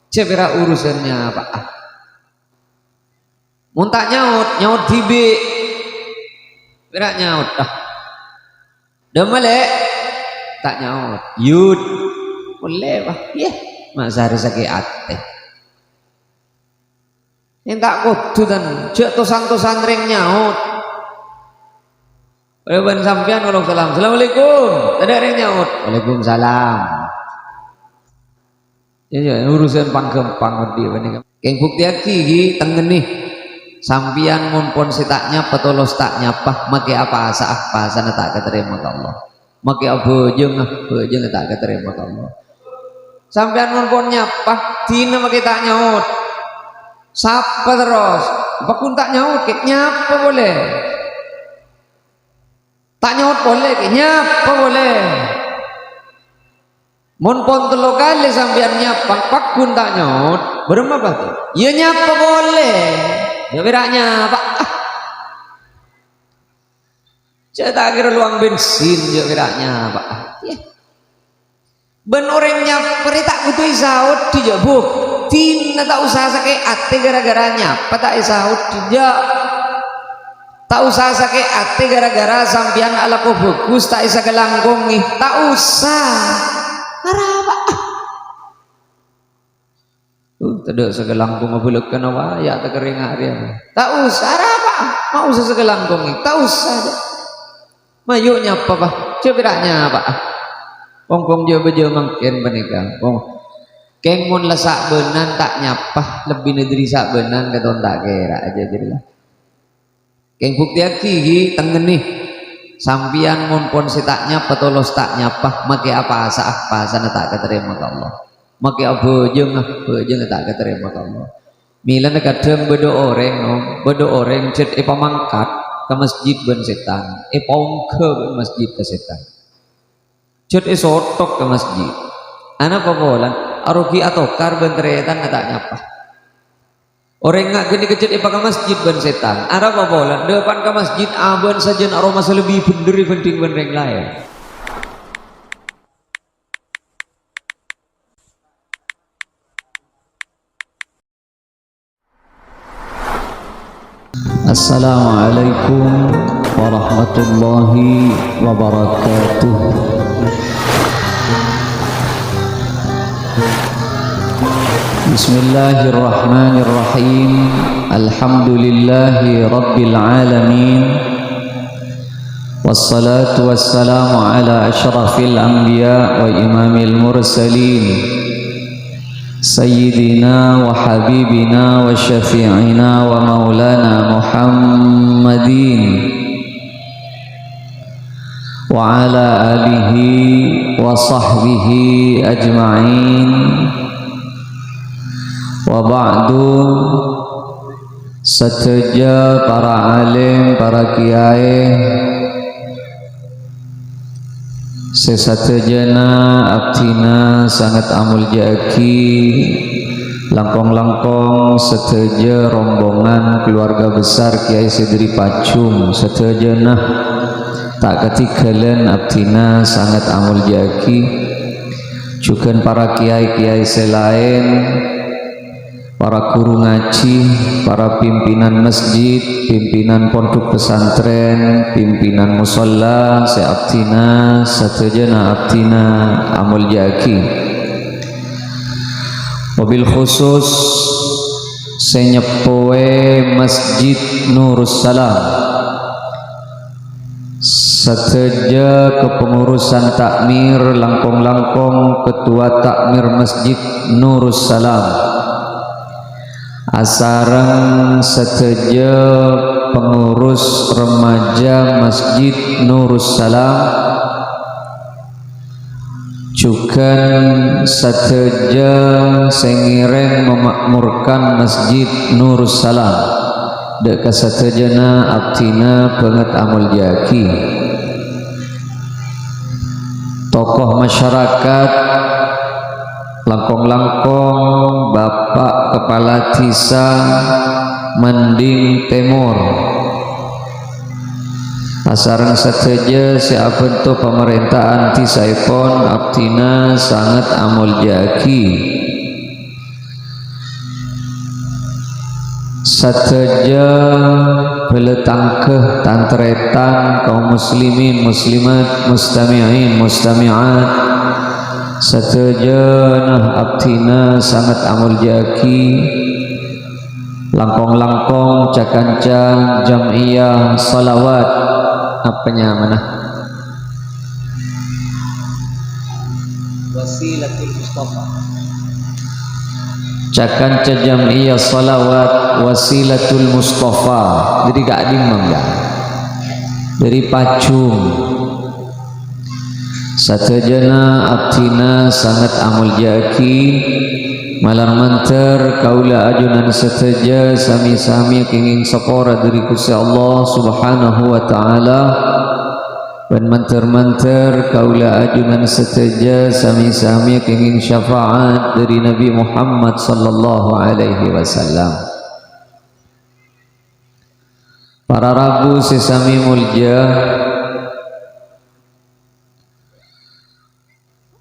Cepera urusannya apa? Muntah nyaut dibe, berak nyaut dah. Demelek tak nyaut, yud boleh bah, ya masa hari sakit ate. Yang tak kudu dan cek tosan ring nyaut. Ban sampean waalaikumsalam. Assalamualaikum. Ada ring nyaut. Waalaikumsalam. Ya urusan panggempang dia benih. Keng bukti aki tengenih. Sampian mumpun sitaknya petolos tak nyapah make apa asa sana tak keterima ke Allah. Make bejeng tak keterima ke Allah. Sampian mumpun nyapah dina make tak nyaut. Sapa terus. Apa pun tak nyaut ke nyapa boleh. Tak nyaut boleh ke nyapa boleh. Mun pon telo kali sampean nyapa pakun tak nyaut berapa tuh? Ya nyapa boleh. Ya beraknya Pak. Saya tak kira luang bensin ya beraknya Pak. Ya. Ben orang nyaperi tak butuh isaut dia bu. Tina tak usah sakit hati gara-gara nyapa tak isaut dia. Tak usah sakit hati gara-gara sampian ala ko bagus tak isa kelangkungi. Tak usah. Karapa. Tidak segelangkung ngebuluk kenapa ya tak kering hari tak usah apa mau usah segelangkung tak usah mayuknya apa bah ceperaknya apa pong dia bejo mungkin menikah pong keng mun lesak benan tak nyapah lebih negeri sak benan keton tak kira aja jadilah keng bukti aki tengenih sampian mun pon sitaknya petolos tak nyapah make apa sana tak keterima ke Allah. Maki bejeng tak keterima kamu. Milan kadang bedo orang cet pamangkat ke masjid ben setan, pongke ben masjid ke setan. Cet sotok ke masjid. Anak pabolan arugi atau kar ben teretan tak nyapa. Orang ngak gini kecet ke masjid ben setan. Anak pabolan depan ke masjid aben saja aroma selebih bener penting ben reng lain. Assalamualaikum warahmatullahi wabarakatuh. Bismillahirrahmanirrahim. Alhamdulillahi rabbil alamin. Wassalatu wassalamu ala asyrafil anbiya wa imamil mursalin. Sayyidina wa habibina wa syafi'ina wa maulana Muhammadin wa ala alihi wa sahbihi ajma'in wa ba'du. Seteja para alim, para kiai sesatejana abdina sangat amul jaki langkong-langkong seteja rombongan keluarga besar Kiai Sidri Pacung setejana tak ketinggalan abdina sangat amul jaki juga para kiai-kiai selain para guru ngaji, para pimpinan masjid, pimpinan pondok pesantren, pimpinan musola, seabdina, satujana abdina, amul jaki. Mobil khusus senyepoe Masjid Nurus Salam. Seteja kepengurusan takmir langkong-langkong ketua takmir Masjid Nurus Salam. Asarang seteja pengurus remaja Masjid Nurus Salam juga seteja sengireng memakmurkan Masjid Nurus Salam deka setejana abdina banget amul jaki tokoh masyarakat langkong-langkong Bapak Kepala Desa Mending Timur asarang sateja siabentuk pemerintahan Tisaipon abdina sangat amul jaki sateja beletangkeh tantretan kaum muslimin muslimat mustami'in mustami'at sateja nah abdina sangat amul jaki langkong-langkong cakancan jam'iyah salawat apanya mana wasilatul mustafa cakancan jam'iyah salawat wasilatul mustafa jadi gak dimang ya dari Pacung satajana abdina sangat amul jaki malar manter kaula ajunan sateja sami-sami kenging sapora dari Gusti Allah Subhanahu wa taala dan manter-manter kaula ajunan sateja sami-sami kenging syafaat dari Nabi Muhammad sallallahu alaihi wasallam. Para rabu sesami mulja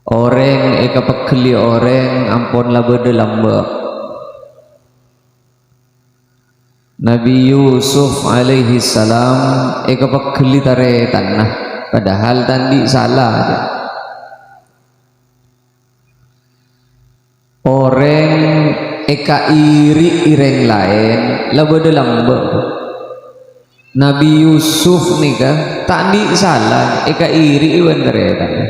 orang eka pekeli orang ampun lah berdelamba Nabi Yusuf alaihi salam eka pekeli tare tanah padahal tadi salah aja. Orang eka iri ireng lain lah berdelamba Nabi Yusuf nika tadi salah eka iri iwan tare tanah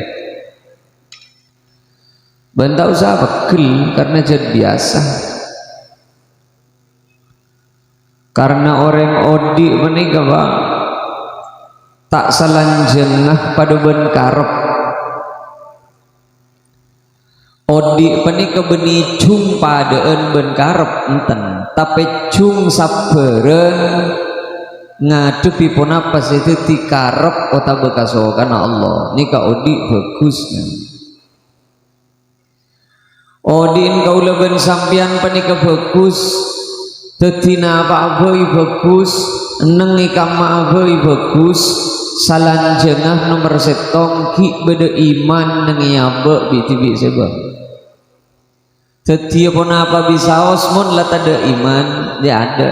bantau usah bekel karena jadi biasa karena orang odi menikah bang tak salanjengah pada ben karep odi menikah beni cung padaan ben karep enten tapi cung saberen ngadepi pun apa itu ti karep otak bekasokan Allah nikah odi bagusnya odin kaula ben sampian panika bagus tetina apa-apa bagus nengi kama apa bagus salanjengah nomor setong ki beda iman nengi aba biti seba tetia pun apa bisa osmon lah tada iman dia ada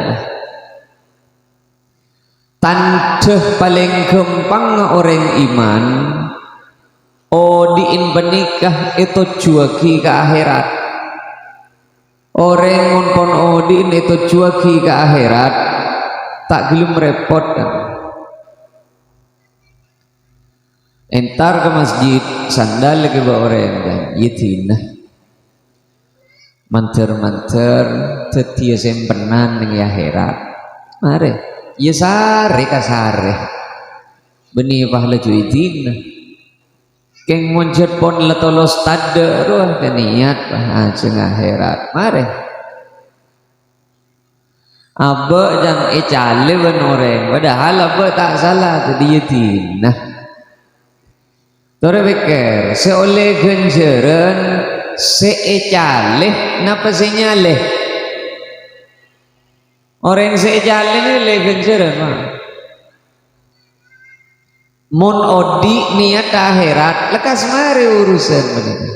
tandeh paling gampang orang iman odiin benikah itu juagi ke akhirat orang ngonpon odiin itu juagi ke akhirat tak gelum repot kan entar ke masjid sandal ke bawa orang kan yitina manter-manter tetia sempenan dengan akhirat mare ya sare kasare benih pahala juitina keng monjet pon letolos tade roh keniat bahajeng akhirat mare aba jang ecale ben orang padahal aba tak salah tadi yetina tore beker seoleh genjeren se ecale napa senyale orang se ecale ni le genjeren mah mun odi niat akhirat lekas mari urusan begitu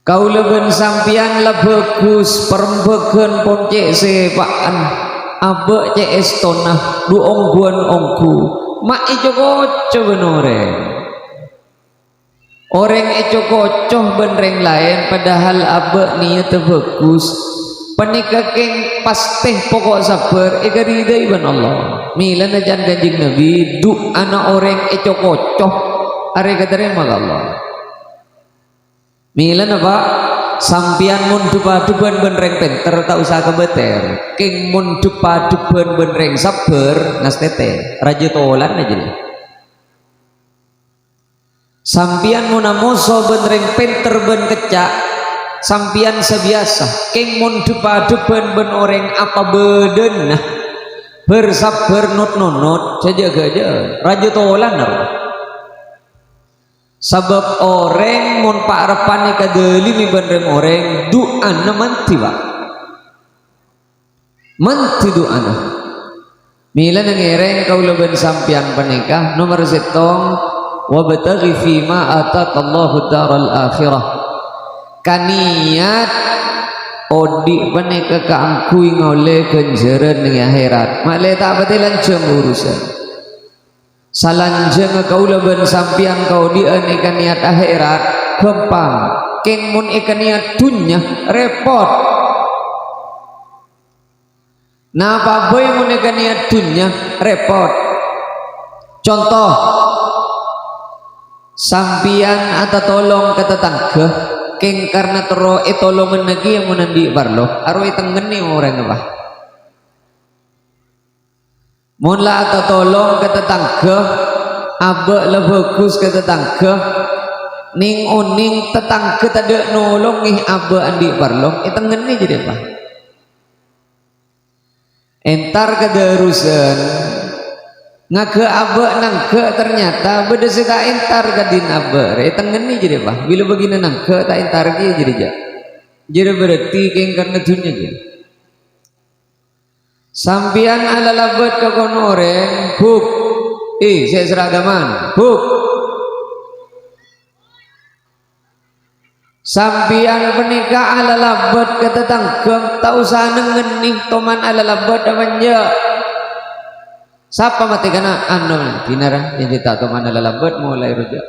kau leben sampian lah bagus perembegen pon cek sepaan abek cek estonah du ongguan ongku mak ijo koco benore orang ijo koco benreng lain padahal abek niat bagus panika keng pasteh pokok sabar ika ridai ban Allah milan ajan kanjing Nabi du anak orang eco kocoh are katerima Allah milan apa sampian mun dupa-dupan benreng penter tak usah kebeter keng mun dupa-dupan benreng sabar nastete raja tolan aja sampian mun amoso benreng penter ben kecak sampian sebiasa keng mun dupa-dupan ben orang apa beden nah bersabar nut saja gaja raja tolan sabab orang mun pak repan kadeli benreng orang du'ana manti pak manti du'ana mila nangereng kau leben sampian panikah nomor setong wabtaghi fima atakallahu daral akhirah kaniat odi panika kaangkui ngole kenjeren ning akhirat male tak pati lancung urusan salanjeng kaula ben sampian kau dieun ikan niat akhirat gampang keng mun ikan niat dunya repot napa boy mun ikan niat dunya repot contoh sampian atau tolong ke tetangga keng karena tero tolongan lagi yang menandi barlo arwah tengeni orang apa mula atau tolong ke tetangga abe le bagus ke tetangga ning oning tetangga tade nolong nih abe andi barlo tengeni jadi apa entar kadarusan ngaga abe nangke ternyata beda sita entar kadin abe tengeni jadi apa bila begini nangke tak entar dia jadi berarti keng karena dunia jadi sampian ala labat ke konoreng huk saya seragaman huk sampian penikah ala labat ke tetangga tak usah nengenih toman ala labat namanya siapa mati kana anu dinara jadi tak toman ala labat mulai rujak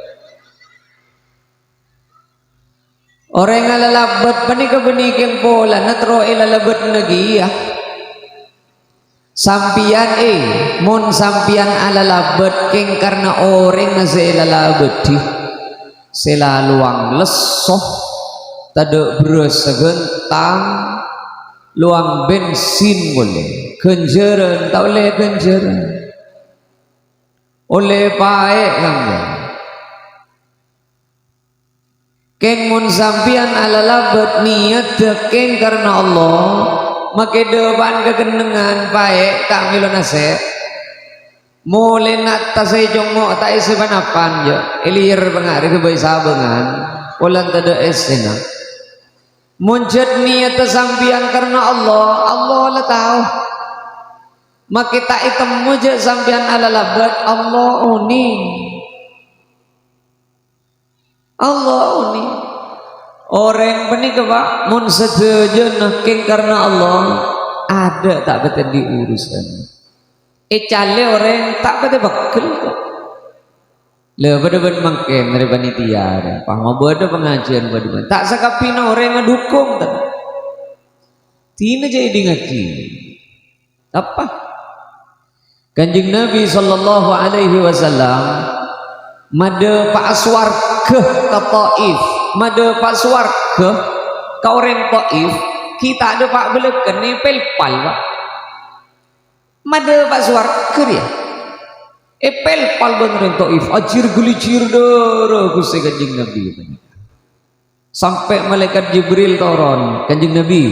orang ala labat penikah penikah pola natro ila labat lagi ya sampian mon sampian ala labat keng karena orang nase ila labat di selaluang lesoh tada beras segentang luang bensin boleh kenjeran tak boleh kenjeran oleh paek sampean keng mun sampian ala labat niat keng karena Allah make depan kegenengan paek tak milo nase mulai nak tasai jongo tak isi panapan je ilir pengari ke bayi sabengan ulan tada esena muncet niat sampian karena Allah lah tahu maka tak item mujud sampian ala labat Allah uni orang penikah pak mun sedejen keng karena Allah ada tak betul diurusan cale orang tak betul bakal kok bener-bener mangken dari panitia pangobodo pengajian bener tak sakapina orang ngedukung tina jadi ngaji apa Kanjeng Nabi sallallahu alaihi wasallam made pak swarga ke Taif made pak swarga ke orang Taif kita ada pak beleken nepel pal pak made pak swarga dia epel pal bener Taif ajir gulicir doro Gusti Kanjeng Nabi sampai malaikat Jibril turun Kanjeng Nabi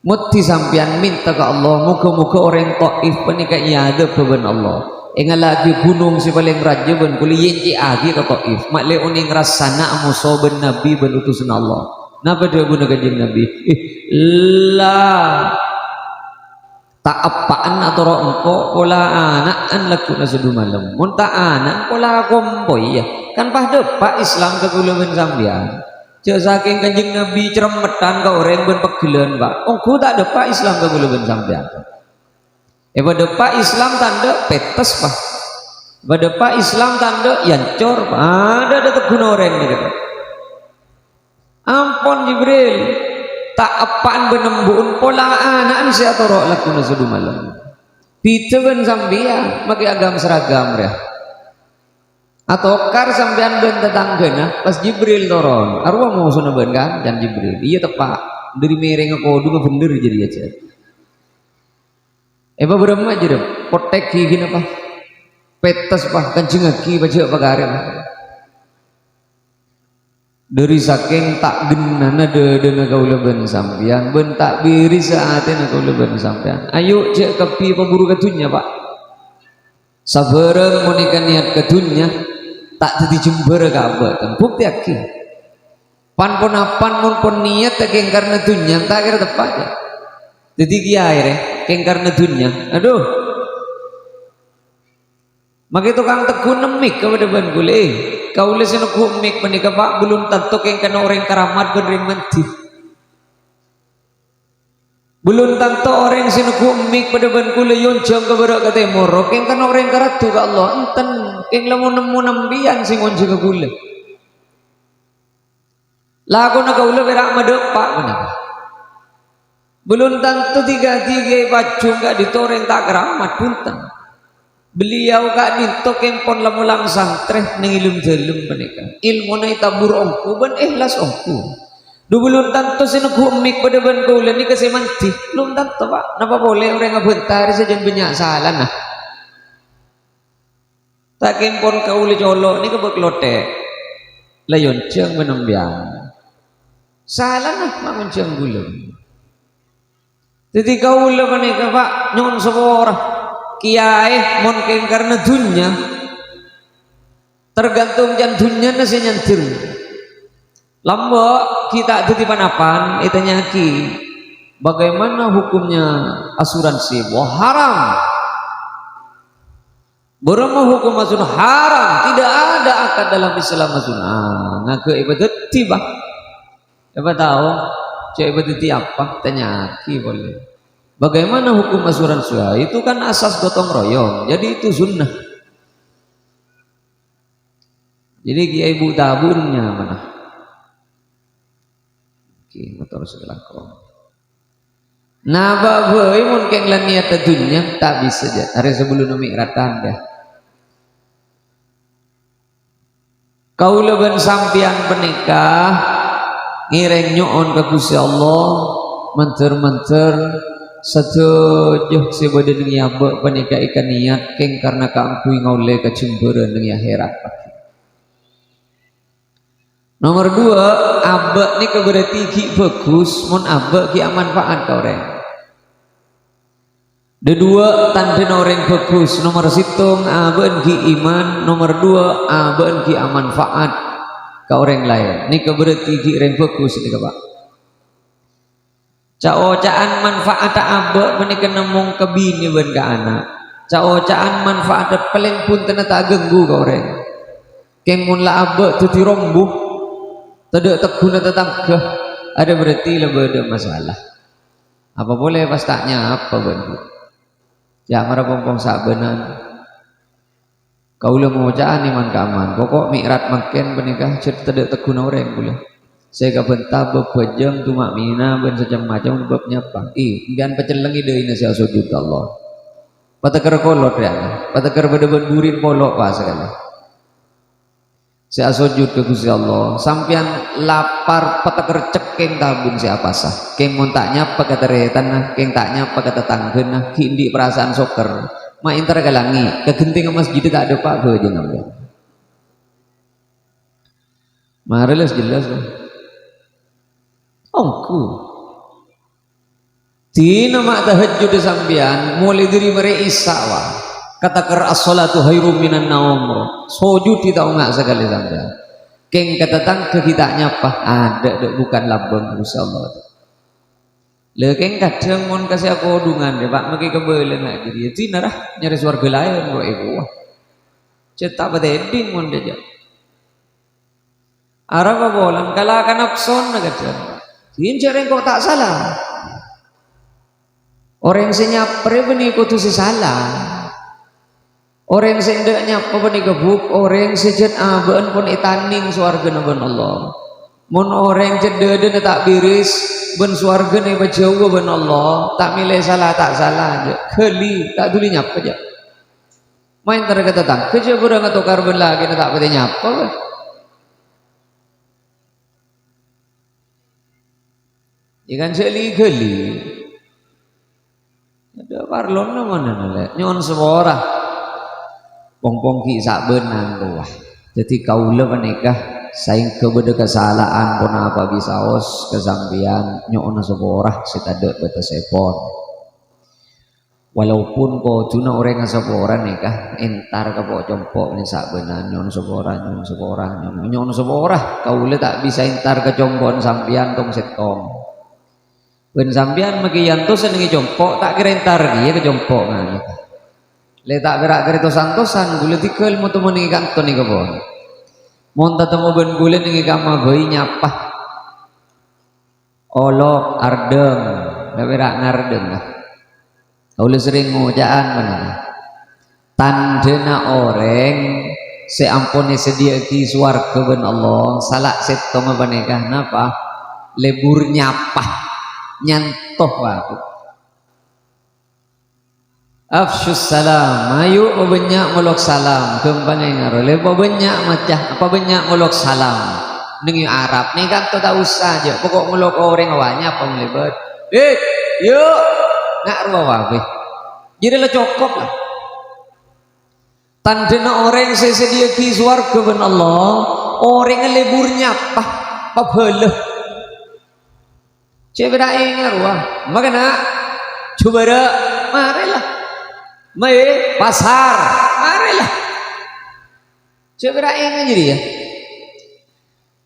muti sampian minta ke Allah muka-muka orang Taif penikah ada beban Allah engal lagi gunung si paling raja ben kuli yenci agi ke Taif mak le uning rasana muso ben Nabi ben utusan Allah napa dia guna Kanjeng Nabi lah tak apaan atau engko pola anak an laku nasudu malam mun tak anak pola kompoi ya kan pada pak Islam ke kula ben sampean cek saking Kanjeng Nabi ceremetan ke orang ben pegelan pak engko tak ada pak Islam ke kula ben sampean pada pak Islam tanda petes pak pada pak Islam tanda yancor pak ada tegun orang ni kata ampun Jibril tak apaan benembun pola anak si atorok laku nasudu malam piteun sampean make agam seragam ya atau kar sampean ben tetanggana pas Jibril turun arwah mau sana ben kan dan Jibril iya tepak dari mereng kodu bener jadi aja berapa aja deh potek gini apa petas apa kencing lagi baca apa garam dari saking tak genana dena kaula ben sampean ben tak biri saatena kaula ben sampean ayo cek kepi pemburu kedunya pak sabareng monika niat kedunya tak jadi jember kabeh bukti aki pan pun mun pun niat keng karena dunya tak kira tepat ya jadi kiai keng karena dunya aduh maka tukang tekun nemik kepada ban kule kaula seno kumik menika pak belum tentu keng kana orang karamat bener mati Belum tentu orang sini kumik pada ban kula yoncong ke barat ke timur. Keng kan orang karatu ke Allah. Enten keng lamun nemu nambian sing onci ke kula. Lagu nak kula berak madepak benar. Belum tentu tiga baju gak ditoreng tak keramat punten. Beliau gak dintok kempon lamulang santreh ning ilmu dalem menika. Ilmu na itabur ongku ban ikhlas ongku. Belum tentu sinugumik pada ban kula ni kasi manti. Belum tentu pak. Napa boleh orang ngabentar saja banyak salah nah. Tak kempon kaula colok ni kebek lotek. Layon ceng menembiang. Salah nah mangun ceng gulung. Jadi kaula menika pak nyon seorang kiai mon keng karena dunya. Tergantung jan dunya nasi nyantir. Lambok kita titipan-apan itu nyaki bagaimana hukumnya asuransi. Wah haram. Berapa hukum asuransi haram, tidak ada akad dalam Islam asuransi. Ngaku ibadat tiba. Apa tahu? Cek ibadat apa? Tanyaki boleh. Bagaimana hukum asuransi? Itu kan asas gotong royong. Jadi itu sunnah. Jadi kiai ibu tabunnya mana? Motor segelakong. Nah, babai mungkin lan niat dunia tak bisa je. Hari sebelum mikratan dah. Kaula ban sampian penikah ngireng nyoon ke Gusti Allah menter-menter setujuh sebade ning yabek penikah ikan niat keng karena kaangkui ngaule kecemburuan ning akhirat. Nomor 2, abek ni keberarti ki bagus, mon abek ki manfaat kau orang. Kedua tanda orang bagus. Nomor situng abek ki iman. Nomor 2 abek ki manfaat kau orang lain. Ni keberarti ki orang bagus ni pak. Caan manfaat abek menika nemung kebini ben ka anak. Caan manfaat paling pun tak ganggu kau orang. Kemun la abek tu dirombuh. Tidak teguna tetangga ada berarti lebih ada masalah. Apa boleh pas taknya apa benar? Ya mara pompong sabenan. Kau le mau caan iman kaman. Pokok mikrat makin menikah cerita tidak teguna orang pula. Saya kabentar bebajang tu mak mina ben sejam macam babnya apa? Bian pecelengi deui nasi sujud Allah. Patakar kolot ya. Patakar beda-beda burin polok pas sekali. Saya sujud ke Gusti Allah sampian lapar patakar cekeng tabung siapa sah keng montaknya pakai teretan keng taknya pakai tetangga kindi perasaan soker ma inter galangi kegenting masjid tak ada pak gue jangan ngambil marilah jelas kan ongku tina mak tahajud sampian mulai dari mereka isawah katakan as-salatu khairum minan naum sujud tidak enggak sekali sampai keng kata ke kitanya apa ada bukan labang insyaallah le keng kadang mon kasih aku odungan deh pak maki kebelen nak jadi tinarah nyari surga lain kok ibu cetak beding mon deja arah bolan kala kan abson kadang tin cereng kok tak salah orang senyapre benih kok tu salah. Orang sendaknya apa ni gebuk orang sejen aban pun itaning swarga naban Allah. Mun orang cedede tak biris ben swarga ne bajauh ben Allah tak milih salah tak salah aja keli tak tuli nyapa aja. Main tar kata tang kerja kurang atau karbon lagi tak pati nyapa. Ikan seli geli. Ada parlon mana nale nyon seorang. Pongpong ki sak benan tuah. Jadi kaula menikah saing kebeda kesalahan pun apa bisa os kesampian nyona seborah sitadek beta sepon. Walaupun ko tuna orang seborah nikah entar ke pok compok ni sak benan nyon seborah kaula tak bisa entar ke compon sampian tong setong. Ben sampian maki yanto senengi compok tak kira entar dia ke compok ngani. Letak berak kereta santosan gula tikel mau temu nih kantor nih kebon. Mau temu ben gula nih kama bayi nyapa. Olok ardeng tapi rak ngarden lah. Kaula sering ngojaan benar. Tandena orang seampuni sedia ki swarga ben Allah salak seto mabanekah napa lebur nyapah nyantoh aku. Afsyus salam, ayo banyak muluk salam, kembangai ngaro, lebo banyak macah, apa banyak muluk salam. Nengi Arab ni kan tu tak usah je, pokok muluk orang awaknya apa melebet. Yuk, nak ruah wabih. Jadi lah cukup lah. Tandena orang sesedia ki swarga ben Allah, orang leburnya apa belah. Cebera ngaruah, makana coba dah, marilah. Mai pasar, marilah. Cebera jadi ya.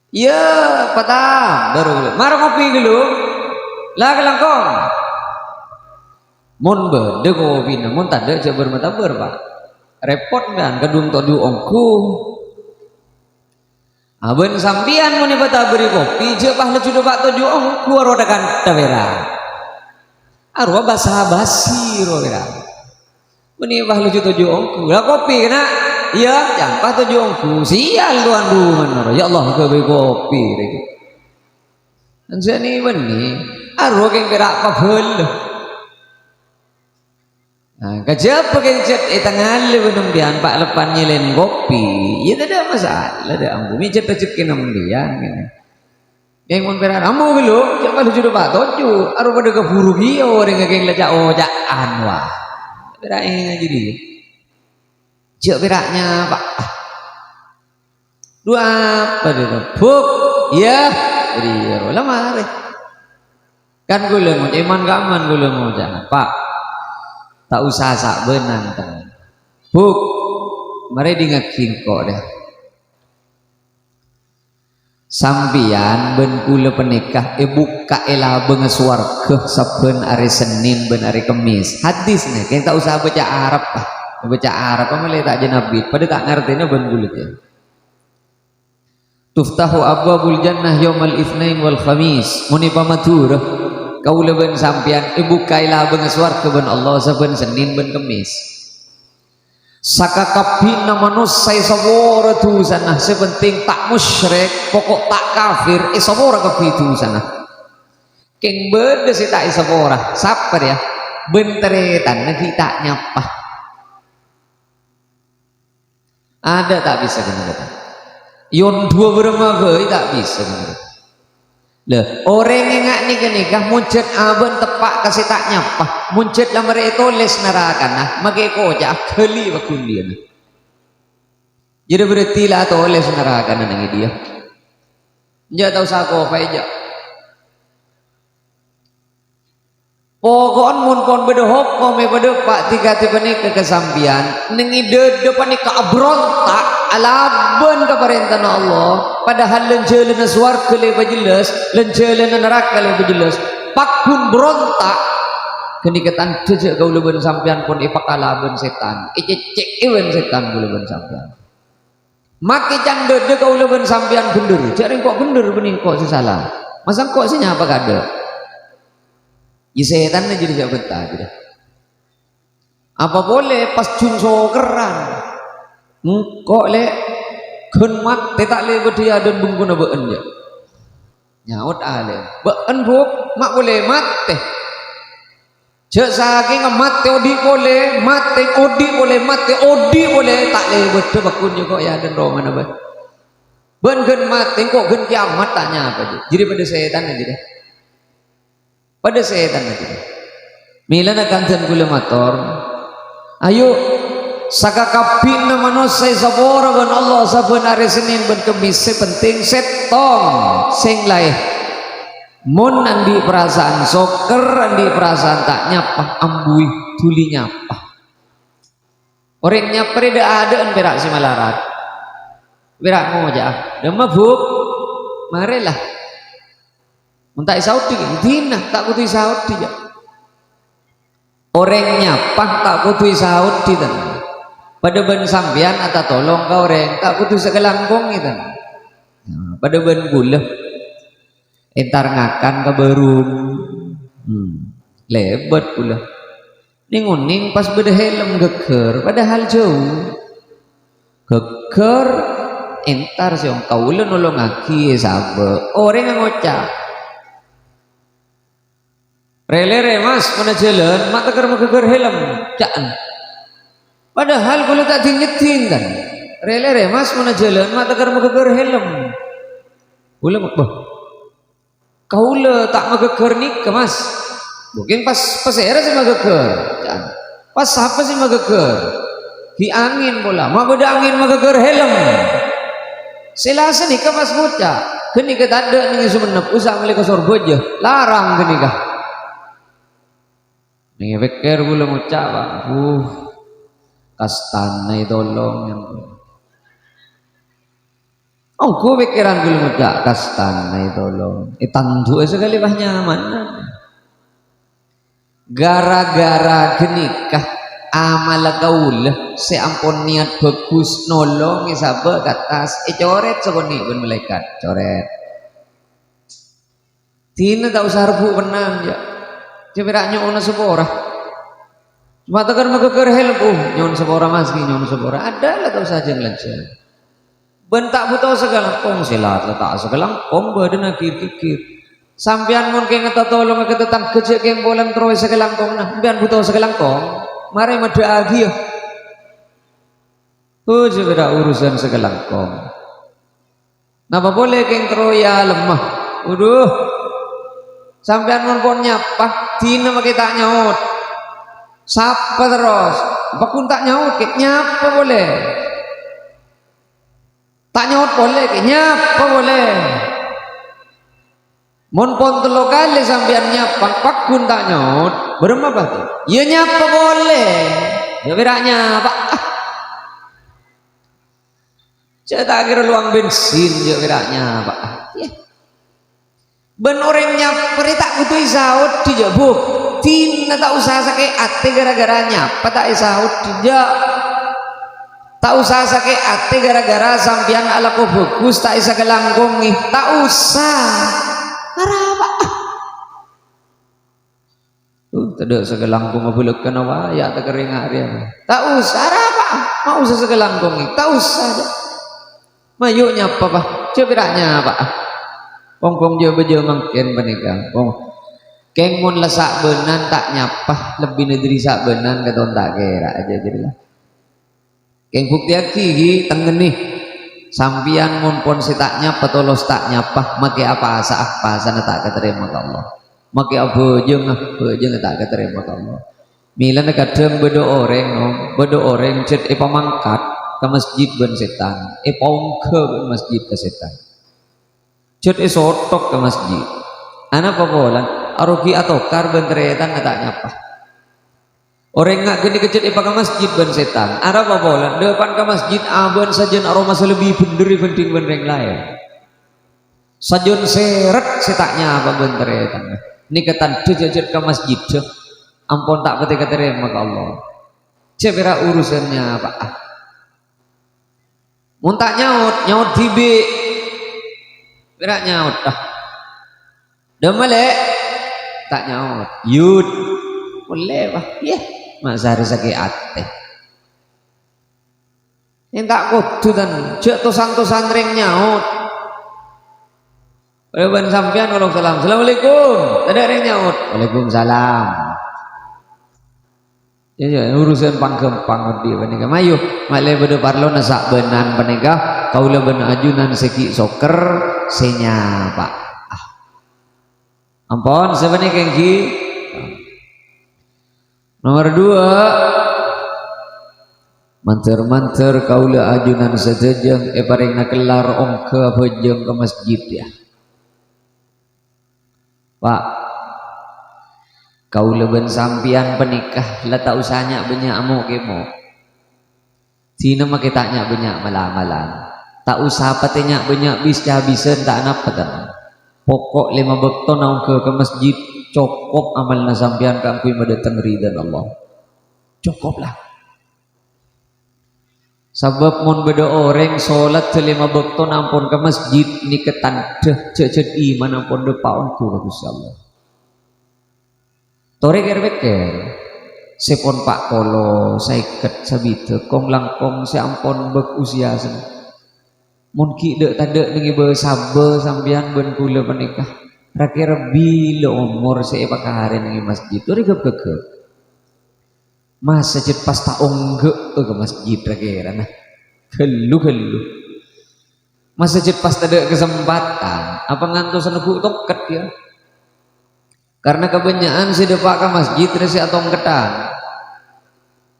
Ya, patah baru. Mar kopi dulu. Lah kelangkong. Mun bede kopi na, mun tanda ceber mata ber Pak. Repot kan kedung todu ongku. Aben sampian mun bata beri kopi, je pah lecu Pak todu ongku rodakan tawera. Arwa basa-basi rodakan. Ini bah lucu tujuh ongku lah kopi kena iya jangan tujuh ongku sial tuan duman ya Allah ke kopi dan sini beni arwah yang gerak pabel nah kejap kencet tengah lebih nembian pak lepan nyelen kopi ya tidak ada masalah ada ambu mijat rezeki nembian yang memberat ambu belum jangan lucu pak tujuh arwah pada keburu dia orang yang lejak ojaan wah beraknya jadi jauh beraknya Pak dua apa dia buk ya jadi lama kan gula mau iman kaman gula mau jangan Pak tak usah sak benan buk mari dingakin kok dah sambian ben kula penikah buka elah benga swarga saben hari Senin ben hari Kamis hadis nih kita tak usah baca Arab lah baca Arab apa tak jenabi pada tak ngertinya ben kula ya tuftahu abwabul jannah yaumal itsnain wal khamis muni pamatur kaula ben sampian buka elah benga swarga ben Allah saben Senin ben Kamis saka kabina manusia sabora tu sana sepenting tak musyrik pokok tak kafir sabora kafitu sana keng beda si tak sabora sabar ya benteretan nanti tak nyapa ada tak bisa kena yon dua bermaga tak bisa kena leh orang yang nikah muncet aben tepak kasih tak nyapa muncet lah mereka tulis neraka nah makai koja keli wakun dia nah jadi berarti lah tulis neraka nah nanti dia dia tahu sako apa aja pokoknya mun pon bedehop kome bedepak tiga tipe ni kekesampian nengi depan ni keabrontak alaban keperintah Allah padahal lenjelena swarga lebih jelas lenjelena neraka lebih jelas pakun berontak kenikatan jejak kau leben sampian pun ipak alaban setan icecek ewen setan kau leben sampian maki cang dede kau leben sampian bener cari kok bener bening kok salah masa kok sih apa kada ya setan jadi jak betah apa boleh pas jungso keran kok le kenmat tetak le bedia dan bungkuna beun ya nyaut ale beun buk mak boleh mate cek saking mate odi boleh mate odi boleh mate odi boleh tak le bede bakun juga ya dan roh mana be ben gen mate kok gen kiamat tanya apa jadi pada setan aja deh pada setan aja milana kanten kula mator ayo saka kapina manusia sabora ben Allah saben hari Senin ben Kamis penting setong sing laih mun andi perasaan soker andi perasaan tak nyapa ambui tuli nyapa orang nyapre dah ada berak si malarat berak ngoja dah mabuk marilah muntak Saudi dina tak kutu Saudi ya orang nyapa tak kutu Saudi dan pada ben sambian atau tolong kau orang tak kutu sekelangkong itu pada ben gula entar ngakan ke berung lebat pula ninguning pas beda helm geger padahal jauh geger entar siong kaula nolong aki sabe orang yang ngocap rele mas mana jalan mata ker geger helm caan padahal kula tak dingetin kan rele mas mana jalan mata ker geger helm kula bah kaula tak geger nikah mas mungkin pas era sih geger pas apa sih geger di angin bola mau beda angin geger helm selasa nikah mas bocah geni ke tanda nih sumenep usah melika sorboja larang geni kah nih pikir gula ngucap kastana tolong yang oh ku pikiran gula ngucap kastana tolong tandu sekali bah nyaman gara-gara genikah amal gaul seampun niat bagus nolong sabar katas coret sekoni pun malaikat coret tina tak usah rebu penang ya ceperak nyon sepora cuma tegar megeger helm nyon sepora mas nyon sepora ada lah tak usah jeng lancar bentak butuh segalangkong silat letak segalangkong badan kikir sampian mun keng ngata tolong ke tetang kecek keng bolan terus segalangkong nah sampian butuh segalangkong mari madu agi ya sebedak urusan segalangkong napa boleh keng troya lemah sampean mun pon nyapa dina make tak nyaut sapa terus bakun tak nyaut ke nyapa boleh tak nyaut boleh ke nyapa boleh mun pon telo kali sampean nyapa bakun tak nyaut berema apa tuh ya nyapa boleh ya beraknya pak cetak kira luang bensin ya beraknya pak ben orang nyaperi tak butuh isaut tidak bu tina tak usah sakit ate gara-gara nyapa tak isaut tidak tak usah sakit ate gara-gara sampian ala ko bagus tak isa kelangkung nih tak usah karapa tidak segelangkung ngabulek kana waya tak kering hari tak usah apa mau usah segelangkung nih tak usah mayu nyapa bah ceperaknya pak pong je beje mangken menikah keng mun lesak benan tak nyapah lebih negeri sak benan katon tak kira aja jadilah keng bukti aki tengen nih sampian mun pon si tak nyapa tolos tak nyapah make apa asa sana tak keterima ke Allah make bejeng tak keterima ke Allah milan kadang bedo orang cet pamangkat ke masjid ben setan pongke ben masjid ke setan cut sotok ke masjid anak pabolan arugi atau kar benteretan tak nyapa orang ngak gini kecet ke masjid ben setan arah pabolan depan ke masjid aban sajen aroma lebih benderi penting benreng lain sajon seret setaknya apa benteretan ini ketan jejet ke masjid ampun tak ketika terima ke Allah cepera urusannya apa muntah nyaut tibi berak nyaut demale tak nyaut yud boleh bah ya masa hari sakit ate yang tak kudu dan cek tosan ring nyaut Walaupun sampean waalaikumsalam assalamualaikum ada ring nyaut waalaikumsalam ya urusan panggempang dia panika mayu malai bedo parlo nasak benan panika kaula ben ajunan seki soker senya pak ampun sebenarnya kengki nomor 2 manter kaula ajunan sedejeng paring nakelar ongke bejeng ke masjid ya pak kaula ben sampian penikah lah tak usahnya banyak amuk kemo tina make taknya banyak malam-malam tak usah patinya banyak bis habisan tak napa kan pokok 5 bekto naung ke masjid cukup amalna sampean kampui mendatang ridha Allah cukup lah sebab mun beda orang sholat 5 bekto nampun ke masjid ni ketan deh cecet iman nampun depa ongku Gusti Allah tore ker-ker sepon pak polo saiket sabite kong langkong seampon bek usia sen mun ki dek tadek nengi be sabe sambian ben kula menikah rakira bila umur saya pakare nengi masjid tore gep-gep mas sajid pas tak onggek ke masjid rakira nah gelu mas sajid pas tadek kesempatan apa ngantos nebu toket ya karena kebanyakan si depak ke masjid resi atau ketang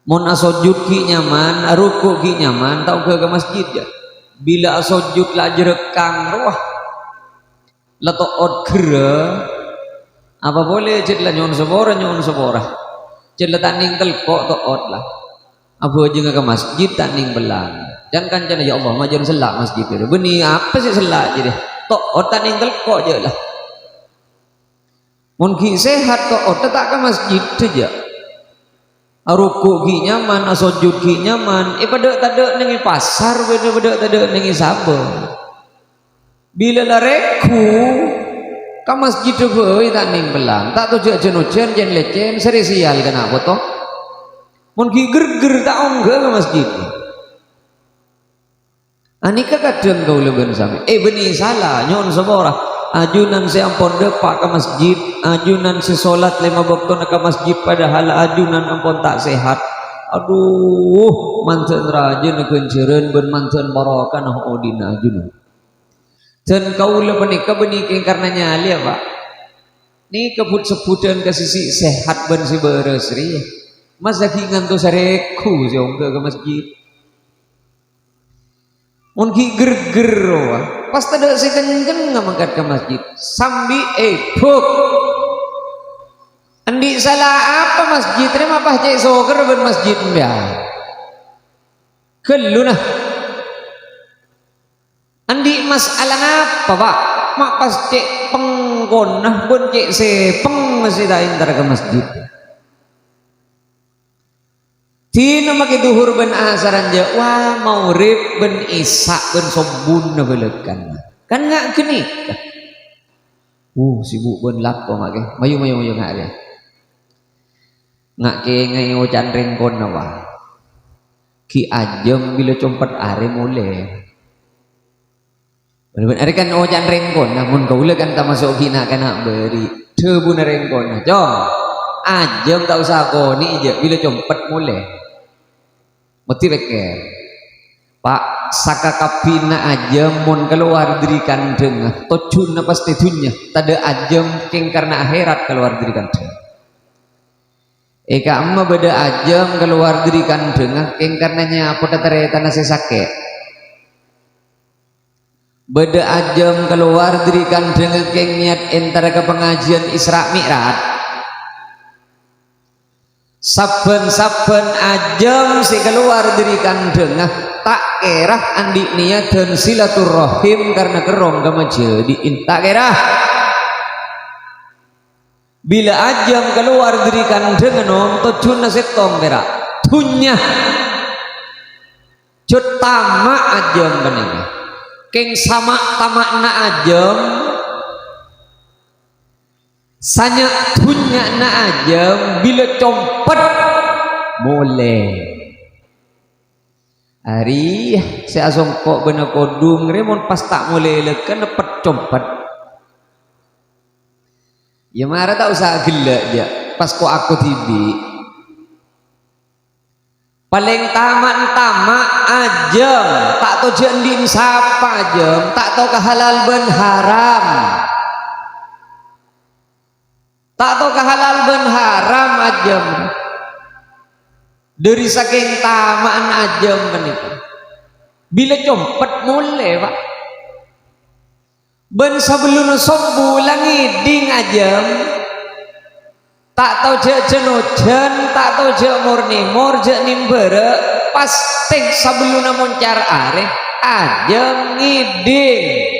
mun asojud ki nyaman ruku ki nyaman tau ke masjid ya bila asojud lah jerekang roh letok od gera apa boleh ced lah nyon sebora ced lah tanding telkok to od lah apa aja ke masjid tanding belang jangan kancana ya Allah majan selak masjid itu benih apa sih selak jadi to od tanding telkok je lah mun ki sehat to od tak ke masjid saja ruku ki nyaman asojud ki nyaman pada tadek nengi pasar pada tadek nengi sabar bila lareku ke masjid deui tanding belang tak tuh jenujen jen lecen seri sial kenapa toh mun ki gerger tak ongge ke masjid anika kadang kau leben sami beni salah nyon seborah ajunan si ampon depak ke masjid ajunan si solat 5 waktu ke masjid padahal ajunan ampon tak sehat aduh manten rajin kenceren ben manten barokah nah odina ajunan dan kau lepen kebenik karena nyali pak ni kebut sebutan ke sisi sehat ben si beresri mas lagi ngantuk sareku si ongga ke masjid mungkin gerger pas tidak si kenceng ngangkat ke masjid sambi buk andi salah apa masjid terima apa cek soger ben masjid mbak gelu nah andi masalah apa pak mak pas cek pengkon nah ben cek sepeng masih tak intar ke masjid tina maki duhur ben asaran ja wah maurib ben isak ben sobun na belekan kan ngak kenik sibuk ben lako mak ke mayu ngak dia ngak ke ngai ocan rengkon na wah ki ajem bila compet are mulai bener are kan ocan rengkon namun kaula kan tak masuk kina kana beri debu na rengkon na jom ajem tak usah koni je bila compet mulai mesti beker pak saka kapina ajem mun keluar dari kandeng tocun pasti tunya tada ajem king karena akhirat keluar dari kandeng eka amma beda ajem keluar dari kandeng king karenanya apa tatare tanah sakit beda ajem keluar dari kandeng king niat antara ke pengajian Isra Mi'raj saben-saben ajam si keluar dari kandeng tak kerah andi niat dan silaturahim karena kerong gama jadi tak kerah bila ajam keluar dari kandeng nom tujun nasetong berak tunya cutama ajam bening keng sama tamakna ajam sanya tunya na aja bila compet boleh hari saya songkok bener kodung remon pas tak mulai lekan dapat compet ya marah tak usah gelak dia pas kok aku tibi paling tamak aja tak tahu jendin siapa aja tak tahu kehalal ben haram tak tahu kehalal ben haram ajam dari saking tamaan ajam menikah bila compet mulai pak ben sebelum sebulan ngiding ajam tak tahu jek jenojan tak tahu jek murni jek nimbere pas ting sebelum moncar are ajam ngiding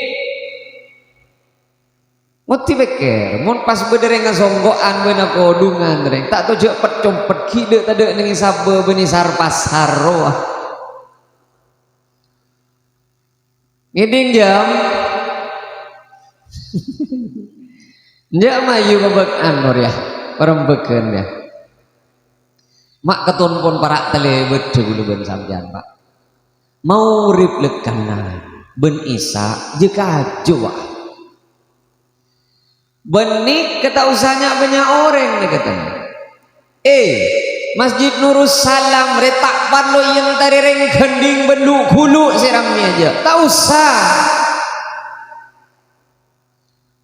mesti beker mun pas bedere ngasonggoan beuna kodungan reng tak tahu jek pet kide tade ning sabe beuni sarpasar roh ngiding jam ndak mayu babak anor ya perembeken ya. Mak ketun pun para telebet dulu ben sampean Pak. Mau urip lekana ben isa jika jua. Benik kata usahanya banyak orang nih katanya. Masjid Nurus Salam retak parlo yang tadi reng gending benduk hulu siramnya aja. Tak usah.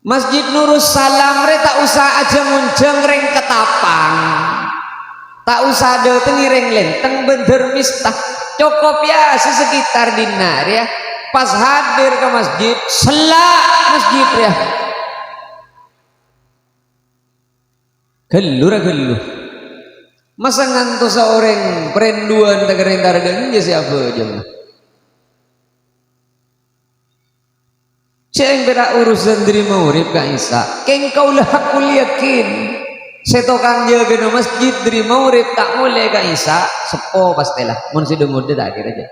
Masjid Nurus Salam retak usah aja munceng reng ketapang. Tak usah ada tenireng lenteng bener mistah. Cukup ya sesekitar dinar ya. Pas hadir ke masjid, selak masjid ya. Geluh. Masa ngantos seorang perenduan tegereng targan aja siapa aja. Siapa beda urusan diri urip ka Isa. Keng kaulah aku yakin. Setokang jaga no masjid diri urip tak mulai ka Isa. Sepo pastilah. Mun si dengud tak kira aja.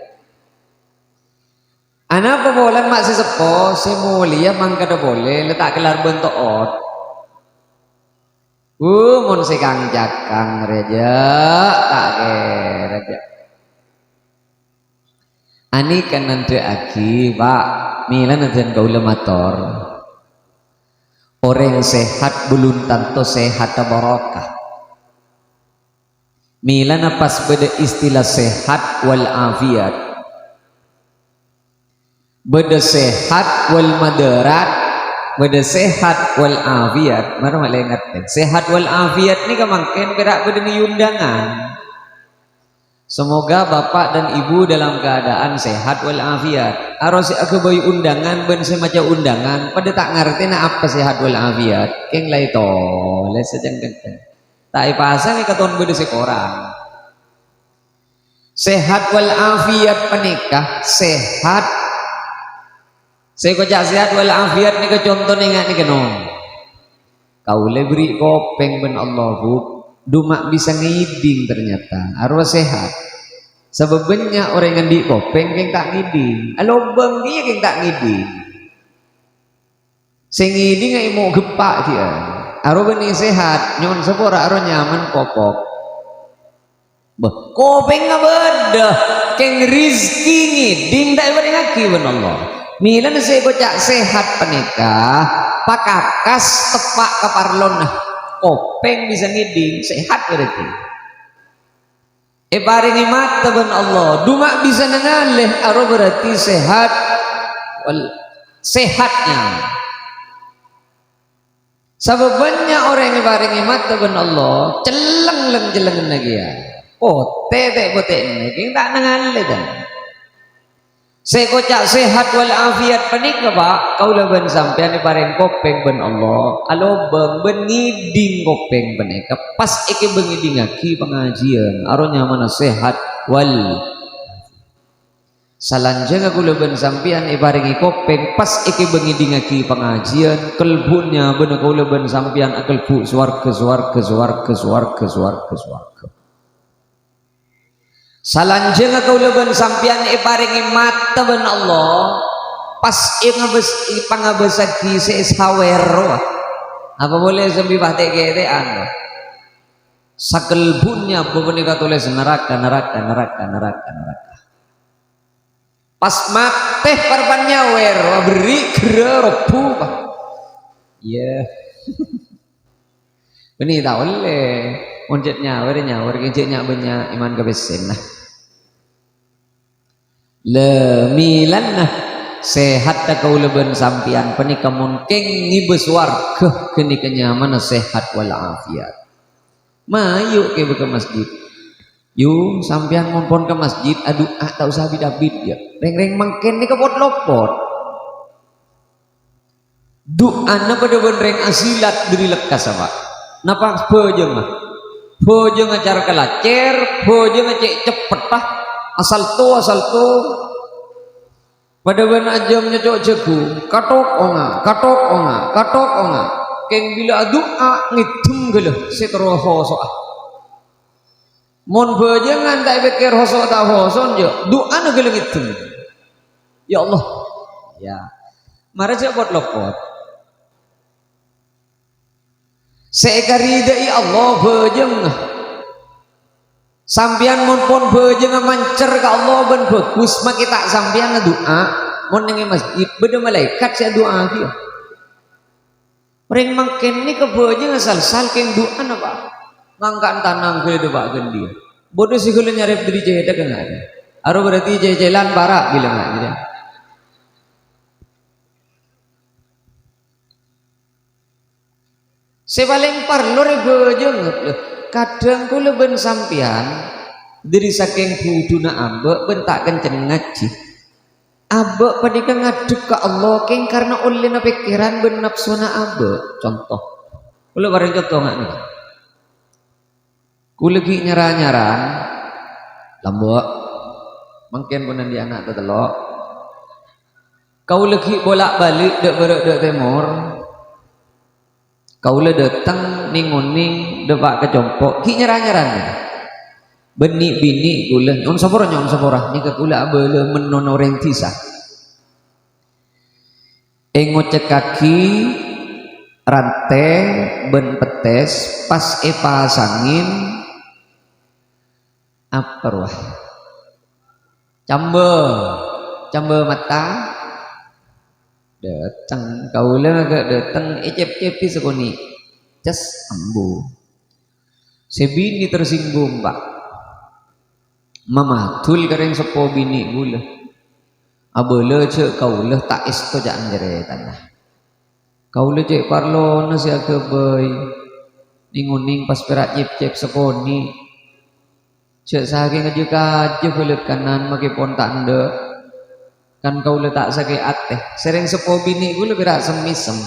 Anak pebolan mak si sepo, si mulia mangkada boleh letak gelar bentuk ot. Mun si kang jakang reja tak reja. Ani kan nanti aki Pak milan nantian kaula mator. Orang sehat belum tentu sehat barokah. Milan pas beda istilah sehat wal afiat. Beda sehat wal madarat, beda sehat wal afiat. Mari malah ingatkan sehat wal afiat ni kemangkin gerak beda ni undangan. Semoga bapak dan ibu dalam keadaan sehat wal afiat. Aros aku bayi undangan ben semacam undangan pada tak ngerti nak apa sehat wal afiat. Keng lai to, lai sedang kenten. Tak ipasang ikaton beda sekorang. Sehat wal afiat penikah sehat. Saya kocak sehat wal afiat ni ke contoh ni ingat ni kenong. Kau le beri kopeng ben Allah bu, dumak bisa ngiding ternyata. Arwah sehat. Sebabnya orang yang di kopeng keng tak ngiding. Alobang dia keng tak ngiding. Sing ngiding ngai mau gepak dia. Arwah beni sehat, nyon sepora arwah nyaman kopok. Kopeng nggak beda. Keng rizki ngiding tak beri ngaki ben Allah. Milan saya kocak sehat penikah pakakas tepak keparlon kopeng bisa ngiding sehat berarti paringi mata ben Allah dumak bisa nengalih aro berarti sehat sehatnya sababnya orang yang paringi mata ben Allah celeng lagi ya pote ini tak nengalih dan saya kocak sehat wal afiat penikah Pak kaulah ben sampean ni paring kopeng ben Allah alobeng ben ngiding kopeng penikah pas iki bengiding aki pengajian aronya mana sehat wal salanjang aku ben sampean iparingi kopeng pas iki bengiding aki pengajian kelbunya ben kaulah ben sampean akelbu swarga salanjeng kau leban sampian iparingi mata ben Allah pas pangabesagi seisawero apa boleh sambil batik ketean sakelbunnya bebenika tulis neraka pas mate perbannya wero beri gerepu iya benih tak boleh unjet nyawer keciknya banyak iman kebesen lah lemilan nah sehat tak kau leben sampian penikah mungkin ngibes warga kini kenyaman sehat walafiat mayuk ke masjid yuk sampian mumpun ke masjid aduh tak usah bidabid ya reng mangken ni kepot lopot doa na pada benreng asilat diri lekas apa napa bojeng acara kelacer bojeng cek cepet asal tu pada benak jamnya cok jago katok onga keng bila doa ngidum gelo setro hoso mon bojengan tak pikir hoso tak hoso jo doa nu gelo ngidum ya Allah ya mari cepot lopot seekaridai Allah bejeng sampian pun bejeng mancer ka Allah ben bagus mak kita sampian doa mun ning masjid beda malaikat saya doa kieu ring mangken ni ke bejeng asal keng doa apa ngangkat tanang ke doakeun dia bodoh sih kalau nyarep diri jaya kan ada aro berarti jalan barak bilang aja sepaling parlo bejeng kadang kula ben sampean dari saking buduna ambek bentak kenceng ngaji ambek padika ngadep ke Allah keng karena ulina pikiran ben nafsuna ambek contoh kula bareng contoh ngene kula lagi nyaran lambok mungkin punan di anak tetelok kau lagi bolak-balik dek berek dek timur kau le datang ninguning depak kecompok ki nyaran benik bini gula nyon sapora ni ka gula abele menono reng tisah ngocek kaki rantai ben petes pas pasangin apa ruah cambe mata datang kau agak datang ecep-cepi sekoni cas ambu sebini tersinggung pak mamatul kareng sepo bini gula abele cek kau leh tak isto jangan jeretan lah kau leh cek parlo nasi akebay ninguning pas perak cep-cep sekoni cek saking aja kaje belet kanan makipun tak ndek kan kau letak sakit ateh sering sepo bini gue lebih rasa semisem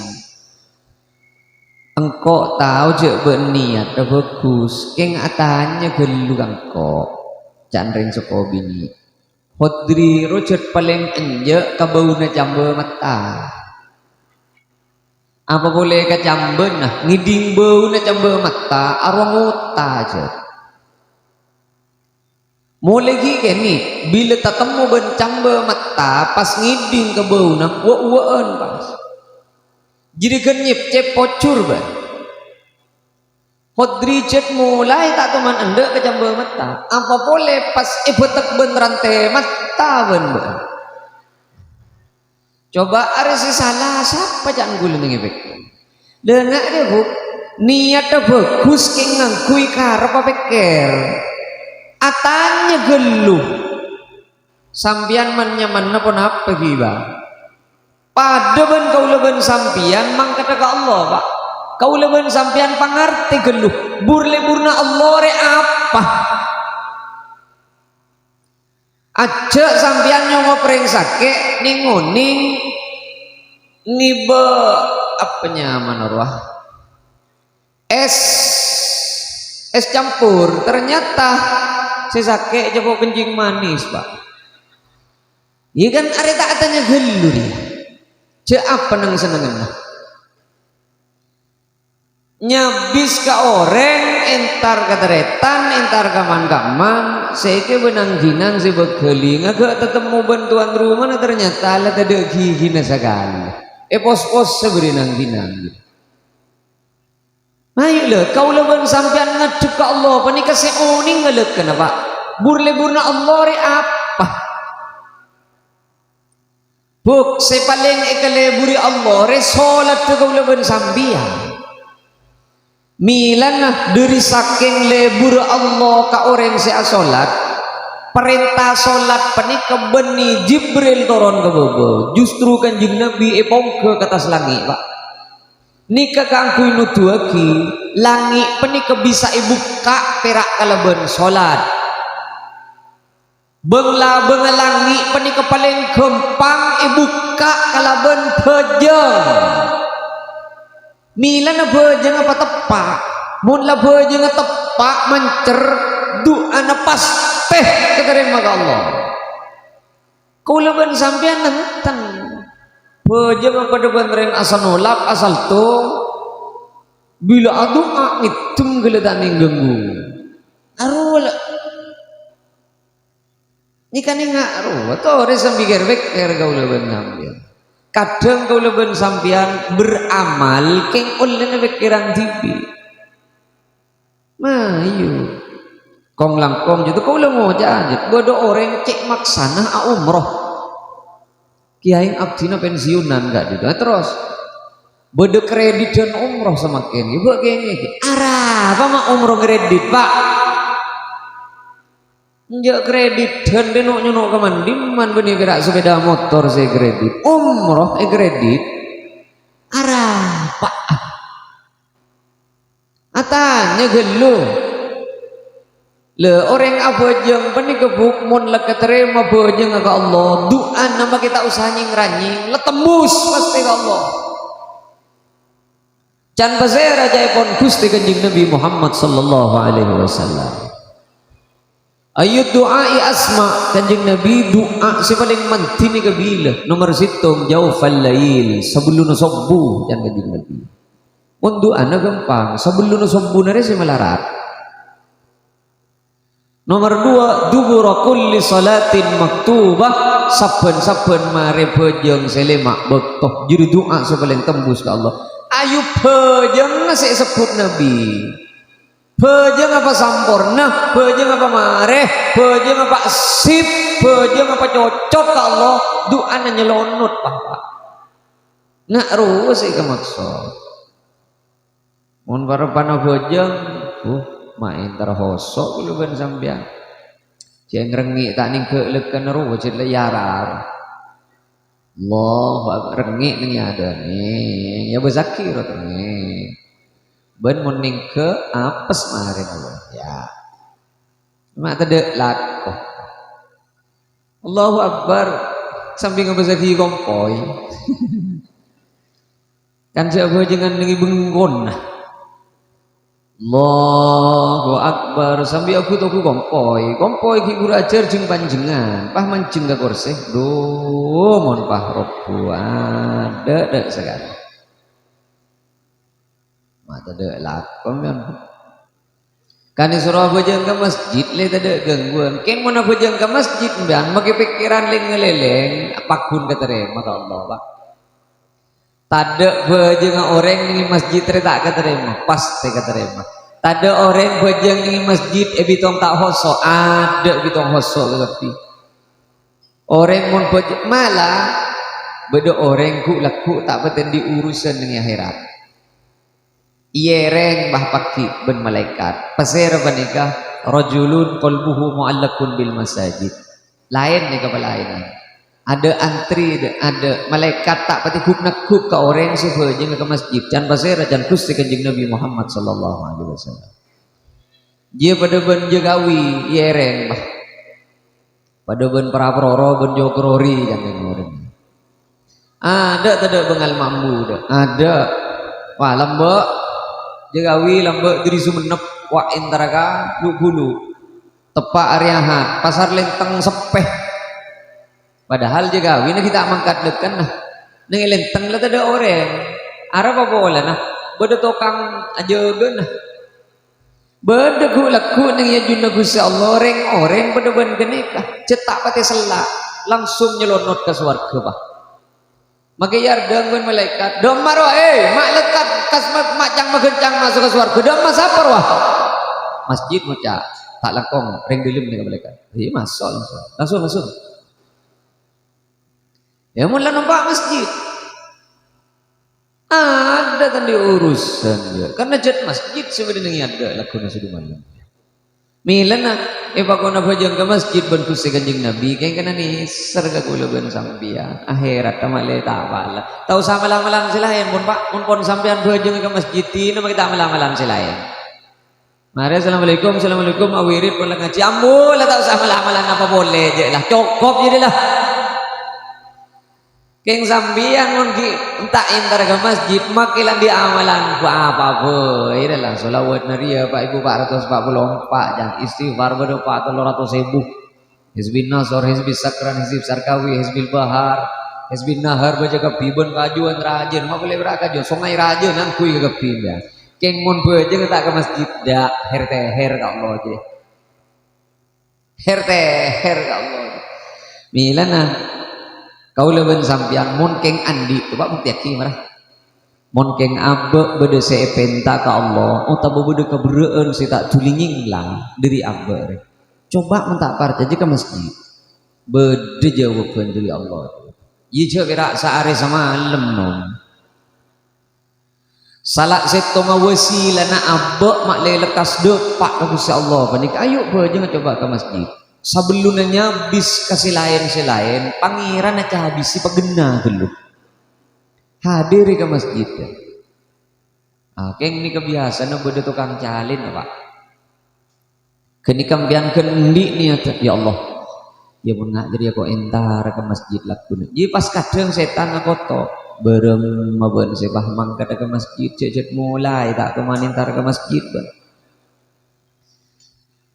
engkau tahu je berniat dah bagus keng atanya gelu engkau candring sepo bini hodri rojot paling enjek kabauna cambe mata apa boleh ka cambe nah ngiding bauna cambe mata arwang uta aja mulai gini bila tatemu bencang mata pas ngiding ke bau nak wa-waan pas jadi kenyip cep pocur ban hodri cet mulai tak teman anda ke cambe mata apa boleh pas betek ben rantai mata ben coba ada si salah siapa jangan gula ngefek dengar dia bu niatnya bagus keng ngangkui karep apa pikir atanya geluh sampian man-nyaman pun apa giba pada ben kau leben sampian mang kata ke Allah pak kau leben sampian pangarti geluh burle-burna Allah re apa aja sampian nyongo pering sake ninguning nibe apanya manorwah es campur ternyata sesake jabo kencing manis pak iya kan are tak atanya gelu dia cek apa nang senengan nyabis ka oreng entar kateretan entar kaman-kaman seike benang ginang si begeli ngagak tetemu bantuan rumah ternyata lah ada gigi segala pos-pos seberinang ginang ayolah kau leban sampean ngadep ke Allah apa ni kasih uning ngelek kenapa burle-burna Allah re apa buk sepaling ekale buri Allah re solat ke kau leban sambian milan dari saking lebur Allah ka orang si solat perintah solat pani kebeni Jibril turun ke bobo justru kanjeng Nabi epong ke atas langit pak nikah kangkui nutuaki langit penika bisa ibuka perak kalaban solat bengla langit penika paling gempang ibuka kalaban bejeng milan bejeng apa tepak mun la bejeng tepak mancer doa pas teh keterima ke Allah kau laban sampean nenten bejeng pada bandreng asal nolak asal tuh bila doa ngitung geledan yang ganggu arul ini kan yang ngaruh atau resam pikir-pikir kau leban sampian kadang kau leban sampian beramal keng oleh pikiran tibi Mayu kong langkong gitu kau lengo aja bodo orang cek maksana umroh kiai abdina pensiunan gak gitu terus bodo kredit dan umroh semakin ibu kayaknya arah apa mah umroh kredit pak njak kredit dan denok nyunok keman diman benih gerak sepeda motor saya kredit umroh kredit arah pak atanya gelo le orang abojeng pani kebuk mun lek keterima bojeng ka Allah doa nama kita usah nying-ranying le tembus pasti ka Allah can pasera jaipun Gusti Kanjeng Nabi Muhammad sallallahu alaihi wasallam ayu doai asma Kanjeng Nabi doa si paling mantini kabila nomor 7 jaufal lail sebelum subuh can Kanjeng Nabi mun doa na gampang sebelum subuh nare si melarat. Nomor 2 dubura kulli salatin maktubah saben-saben mare bojong selemak bektoh jadi doa sepaling tembus ke Allah ayo bojong ngasih sebut Nabi bojong apa sampurna bojong apa mare bojong apa sip bojong apa cocok ke Allah doa nyelonot pak nak ruwes sih kemaksud mun para panah bojong main terhosok lu ben sampean jeng rengi tak ning geuleukeun ro wajib layarar Allah rengi ning ada nih ya bezakir nih ben mun ning ke apes mare ya mak tedek lakoh Allahu akbar sambil ngebezaki kompoi kan siapa jangan ning bengkon Allahu akbar sambil aku tuku kompoi ki guru ajar jeung panjenengan pah mancing ka kursi duh mon pah robu ada sekali mata de lakom kan surah bojeng ke masjid le tade gangguan ken mun bojeng ke masjid mbean make pikiran ling ngeleleng apapun katerima ka Allah Pak Tada bojeng orang di masjid tak keterima, pasti keterima. Tada orang bojeng di masjid bitong tak hoso, ada bitong hoso lebih. Orang mun bojeng malah beda orang ku laku tak beten di urusan dengan akhirat. Iereng bah paki ben malaikat. Pasir banika rajulun qalbuhu mu'allaqun bil masajid. Lain ni kepala lain. Ada antri, ada malaikat tak pati nakuk ke orang sebajeng ke masjid. Can pasir can Gusti Kanjeng Nabi Muhammad sallallahu alaihi wasallam. Dia pada ben jagawi iereng bah. Pada ben praproro ben jokrori jangan orang. Ada tidak bengal mambu ada. Wah lembek jagawi lembek diri sumenep wak intaraka lu bulu tepak ariahat pasar lenteng sepeh. Padahal jagawi na kita mangkat dekan nah nang lenteng lah ada orang arah apa boleh nah beda tokang ajogan nah beda laku nang yajun Gusti Allah orang beda ben kenikah cetak pati selak langsung nyelonot ke swarga bah. Maka yardang ben malaikat domar wah mak lekat kasmat macang magencang masuk ke swarga domar sapar wah masjid muca tak langkong ring dilim nih malaikat iya masuk langsung ya mulai nampak masjid ada tadi urusan ya karena jad masjid sebenarnya ada laku nasi duman milana pakona bajang ke masjid ben Gusti Kanjeng Nabi kayak kena nih serga kula ben sampean akhirat tamale tak bala tahu sama lamalan silayan pun Pak pun sampean bajang ke masjid ini kita amalan silayan mari assalamualaikum awirid pun ngaji ambo lah tahu sama lamalan apa boleh je lah cukup jadi lah keng sambian mungkin entah intar ke masjid makilan di amalan apa inilah sholawat naria Pak Ibu 444 jangan istighfar berdoa 300.000 hizbin nasor hizbis sakran hizbis sarkawi hizbil bahar hizbin nahar baca kebiban kajuan rajin mak boleh berakajuan songai rajin nang kui ke kebim ya keng mun bejeng tak ke masjid dak her teher ka Allah je her teher ka Allah milana kau leben sampian mun keng andi coba bukti aki marah Mon keng abe bede se penta ka Allah utawa bede kebereen si tak tulinging lang dari abe. Coba mentak partai ke masjid bede jawaban dari Allah. Ye berak saare samalam nom. Salat seto mawasila na abe mak le lekas depak ka Gusti Allah panik ayo beje coba ke masjid. Sebelumnya bis kasih lain pangeran aja habisi pagena dulu. Hadir ke masjid. Keng ini kebiasaan bede tukang calin Pak. Kini kambian kendi niat ya Allah. Ya pun nggak jadi aku entar ke masjid laku. Jadi pas kadang setan aku to berem maben sebah mangkat ke masjid cecet mulai tak kemanin tar ke masjid ban.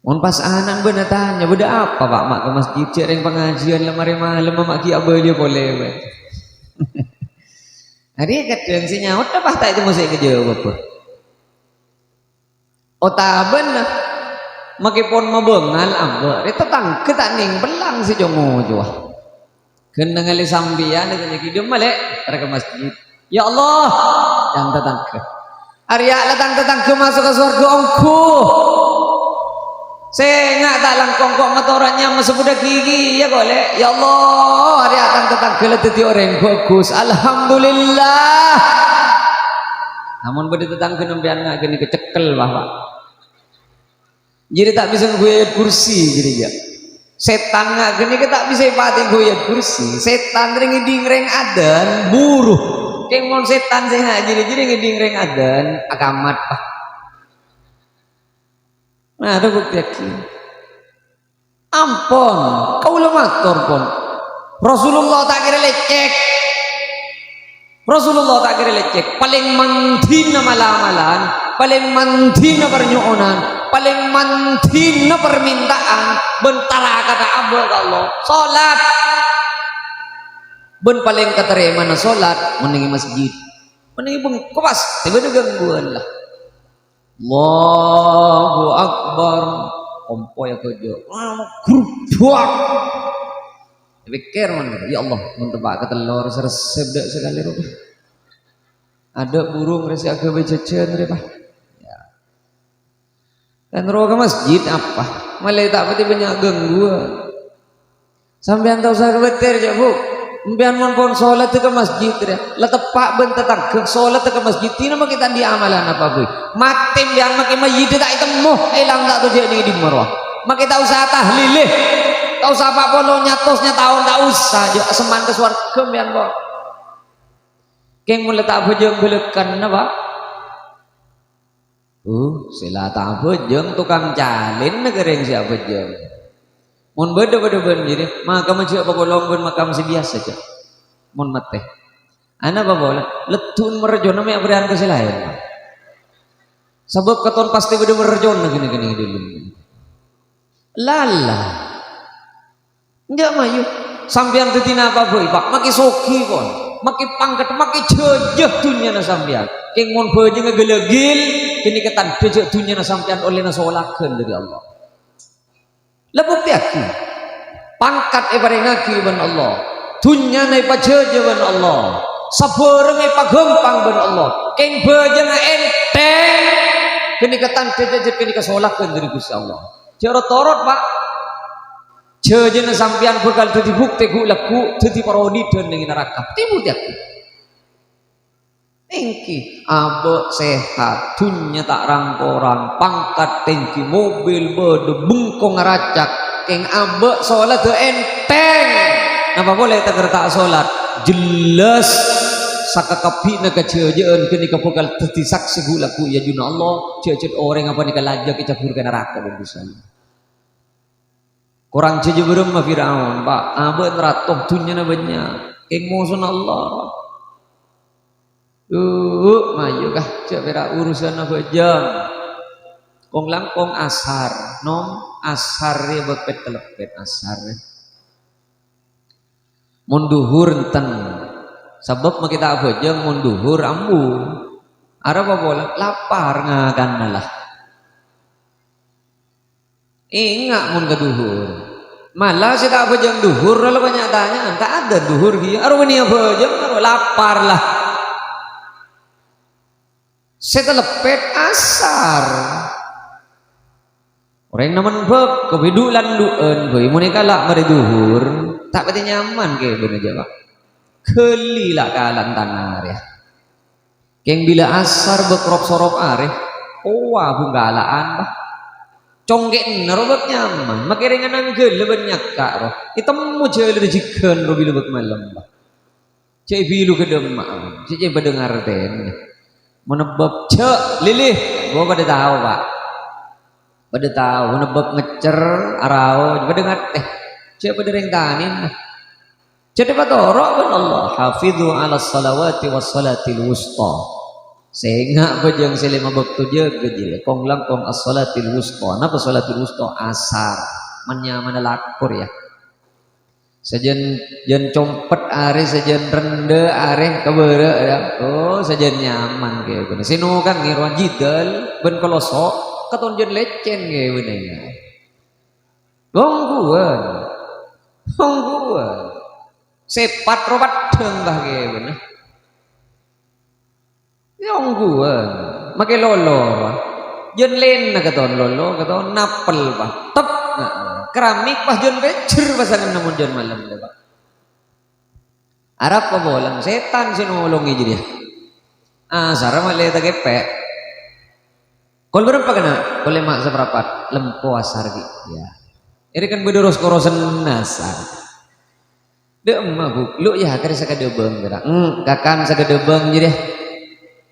Mon pas anak bener tanya beda apa Pak mak ke masjid cereng pengajian lemari malam mak ki abah dia boleh ban. Hari kadang si nyaut apa tak itu mesti kejawab apa? Otaben makipun mabengal ambe itu tang ketaning belang si jongo jua. Kena ngali sambian itu nyaki dia malek ke masjid. Ya Allah, yang datang ke. Arya datang ke masuk ke surga ongku. Saya tak langkong kok motorannya masuk udah gigi ya golek. Ya Allah, hari akan tetap keleteti orang bagus. Alhamdulillah. Namun beda tetang kenempian nggak gini kecekel Pak. Jadi tak bisa goyat kursi jadi ya. Setan nggak gini tak bisa pati goyat kursi. Setan ngeding reng adan buruh. Keng mon setan saya jadi ngeding reng adan akamat Pak. Nah ada bukti lagi. Ampun, kau lemator pun. Rasulullah tak kira lecek. Rasulullah tak kira lecek. Paling mantina malam-malam, paling mantina pernyonan, paling mantina permintaan. Bentara kata Abu Allah. Salat. Ben paling keterima na salat meningi masjid. Meningi bengkuas, tiba-tiba gangguan lah. Allahu Akbar kompo ya kerja gerubak pikir mana ya Allah mentebak ke telur seresep dak sekali rupa ada burung resi agak bececen rupa ya. Dan roh ke masjid apa malah tak pati banyak gangguan sampai tahu saya kebetir ya bu Mbian mon pon salat ke masjid ya. Lah tepak ben tetang ke salat ke masjid tina mah kita di amalan apa boy. Mati mbian make mayit tak temu ilang tak tu dia ni di marwah. Mak kita usah tahlilih. Tak usah apa pon nyatosnya tahun tak usah je seman ke swarga mbian bo. Keng mun letak bejeng belekan apa? Sila tak bejeng tukang calin negereng siap bejeng. Mun beda jadi maka macam apa bolong ben maka masih biasa aja. Mun mate. Ana apa boleh letun merjon ame abrean ke lain. Sebab katon pasti beda merjon gini dulu. Lala. Enggak mayu. Sampean teu tina apa boy, Pak? Maki soki pon. Maki pangkat, maki jejeh dunya na sampean. King mun beje ngegelegil kini ketan jejeh dunya na sampean oleh na solakeun dari Allah. Lebuk tiaki pangkat ngaki ban Allah dunya na ipajeje ban Allah sabareng ipagempang ban Allah keng beje enteng kini ketan jeje kini kasolakeun dari Gusti Allah jorot-torot Pak jeje na sampean bekal dadi bukti gulaku dadi parodideun ning neraka timu tiaki tinggi abe sehat dunya tak rangkorang pangkat tinggi mobil bede bengkong ngeracak keng abe sholat tu enteng apa boleh tak kerta sholat jelas sakakapi na kejejaan kini kapokal teti saksi gulaku ya juna Allah cecet orang apa nikah lajak kecabur ke neraka berusaha kurang jeje berem ma Firaun Pak abe neratoh dunya na banyak keng musuh Allah mayu kah coba urusan apa jam kong langkong asar nom asar ya bepet telepet asar munduhur enten sebab kita apa jam munduhur ambu ada apa boleh lapar ngakan lah ingat mun keduhur malah sih tak apa jam duhur kalau banyak tanya tak ada duhur dia arwani apa jam lapar lah setelepet asar orang naman bab kebidulan duan boy muni kalak mari duhur tak pati nyaman ke bener Jawa kelila kalan tanah ya keng bila asar bekrop sorop are owa bunggalaan bah congke nerobak nyaman makiringan gel banyak kak roh itemu jele rejikan ro bila bak malam bah cek bilu kedemak cek pendengar ten menebab cek lilih gua pada tahu pak pada tahu menebab ngecer arau pada dengar cek pada rengkanin cek dapat orok kan Allah hafidhu ala salawati was salatil wusta sehingga bajang selima baktu jaga je kong langkong as salatil wusta napa salatil wusta asar mana lakur ya sajen jen compet are sajen rende are kabere ya oh sajen nyaman ge bener sinu kan ngirwan jidal ben kolosok katon jen lecen ge bener gongguan sepat robat deng bah ge bener gongguan make lolo jen len katon lolo katon napel bah tep keramik pas jon becer pasangan namun jon malam deh pak Arab pa bolang setan sinulungi jadi asar malay tagepe kol berapa kena kol lima seperapat lempo asar gitu ya ini kan bedoros korosan nasar deh emak lu ya kari sakadebeng gerak kakan sakadebeng jadi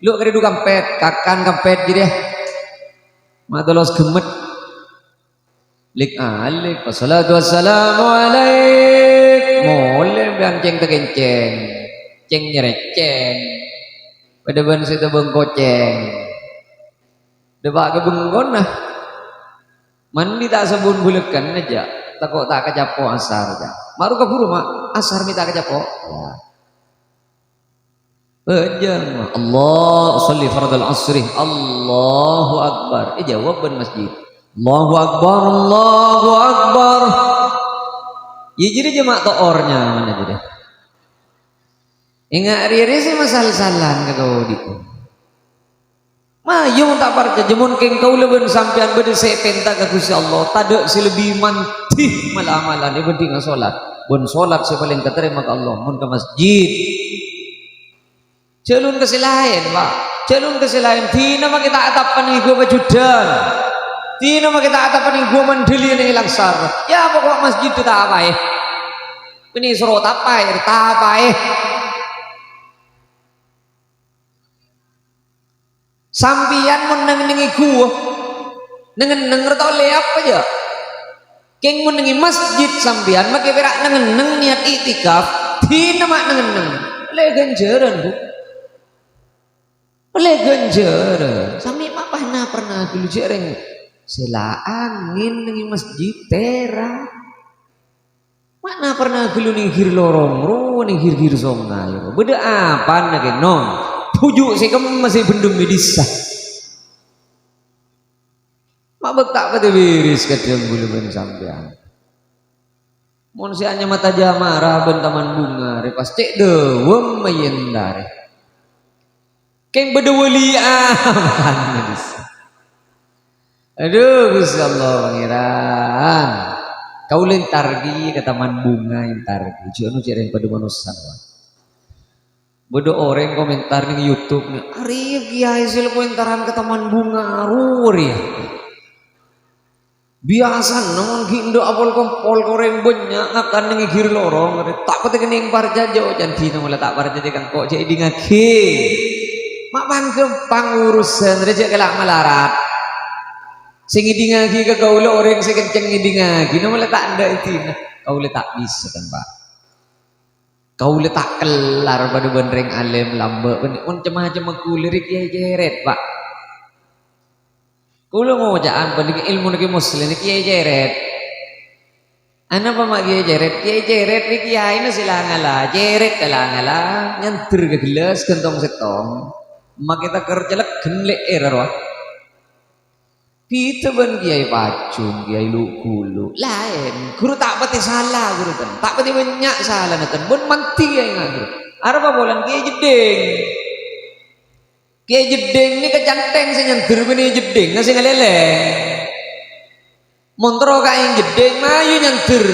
lu kari du kampet kakan kampet jadi matolos gemet lik alik wassalatu wassalamu alaik mulai biang tekenceng ceng nyereceng pada ban sita bengkoceng debak ke benggon nah mandi tak sabun bulekan aja takut tak kecapo asar aja baru kaburu mak asar minta kecapo ya bejang Allah sholli fardal asri Allahu akbar jawab ban masjid Allahu akbar Allahu akbar ya jadi jemaah toornya mana jadi ingat riri sih masal-salan kau di mayung tak parca jemun keng kau leben sampean bede sepenta ka Gusti Allah tade si lebih mantih malah-malah ni penting salat bon salat si paling katerima ka Allah mun ke masjid celun ke selain pak celun ke selain tina mah kita atapan iku bajudan tina mah kita atapan iku mandeli ning langsar ya pokok masjid itu tak apa ini suruh tak apa sampian meneng-nengi gua nengen-neng tau le apa aja keng menengi masjid sampian make berak nengen-neng niat itikaf tina mak nengen-neng le ganjaran bu le ganjaran sami mak pernah dulu jereng sela angin nengi masjid tera mana pernah gelu ninggir lorong ro ninggir songai beda apa nak non pujuk sih kamu masih bendung medisa mak betak pada beris kadang bulu ben sampean mon si hanya mata jamara ben taman bunga repas cek dewem mayendare keng beda wali aman medisa aduh Gusti Allah pangeran kau lentargi ke taman bunga entargi jono cereng pada manusia bodo orang komentar nih YouTube nih ari kiai sil komentaran ke taman bunga arur ya biasa namun gindo apol kompol koreng banyak akan nih gir lorong tak pati kening parja jauh janji mulai tak parja kan kok jadi ngaki mak pang urusan rejek kelak melarat sing ngidingagi ke kaula orang sing kenceng ngidingagi mulai tak ada itu kaula tak bisa kan Pak kau letak kelar pada benreng alim lamba pun cemah-cemah kulirik ya jeret Pak kula mau jaan pendik ilmu niki muslim niki ya jeret ana apa mak ya jeret niki ya ini silangala jeret kalangala nyantur ke gelas gentong setong mak kita kerja lek genlek error kita ben kiai pacung kiai lukulu lain guru tak pati salah guru kan tak pati banyak salah neten bon manti kiai ngaguru arep bolan kiai jeding Kiai jeding ni kecanteng sing nyendir beni jeding sing ngeleleng. Montro kain jeding mayu nyendir.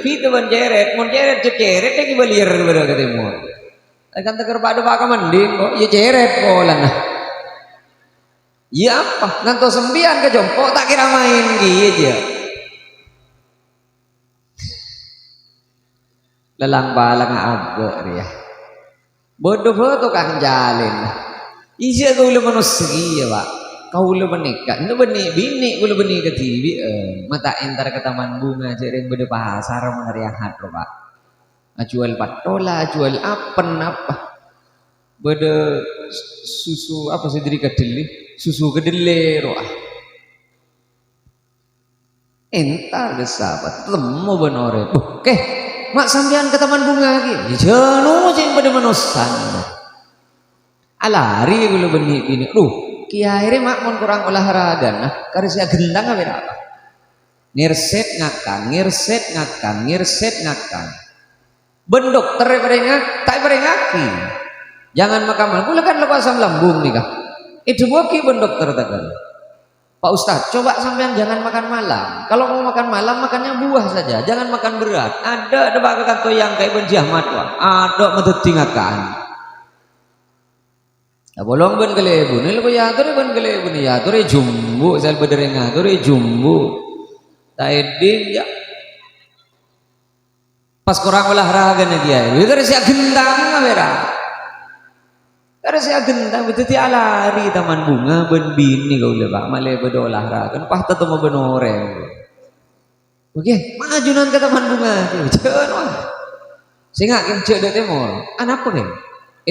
Pitu ban ceret, mon ceret ceret iki balier kepada ketemu. Akan teker padu pak mending kok ya ceret polan. Ya apa? Nanto sembian ke jongkok tak kira main gitu aja. Lelang balang agak dia. Bodoh kang jalin. Iya kau lu manusia ya pak. Kau lu menikah. Itu benih bini kau lu benih ketibi. Mata entar ke taman bunga cering bede pasar menariahat pak. Jual patola, jual apa? Bede susu apa sih diri kedeli? Susu kedele roh. Entar desabat lemu benore. Oke, mak sampean ke taman bunga lagi. Jenuh cing bede manusan. Alari gula benih ini. Kiai mak mon kurang olahraga nah karena gendang apa? Ngirset ngakang. Ben dokter berengak, tak berengaki. Jangan makan. Kula kan lepas asam lambung nih kah. Itu boki ben dokter takkan. Pak Ustadz, coba sampean jangan makan malam. Kalau mau makan malam makannya buah saja, jangan makan berat. Ada bakakan yang kayak ben Ahmad wah. Ada medetingakan. Ya bolong ben kelebu, ni lebih yatur ben kelebu ni yatur jumbo, sel bederenga yatur jumbo. Taedin ya. Pas kurang olahraga nih dia, dia karena siak gendang merah. Karena siak gendang betul dia lari taman bunga ben bini kau lebak malah bedo olahraga, pas tetemu benore. Oke, majunan ke taman bunga, jangan. Singa kim cek de temor, anak apa nih?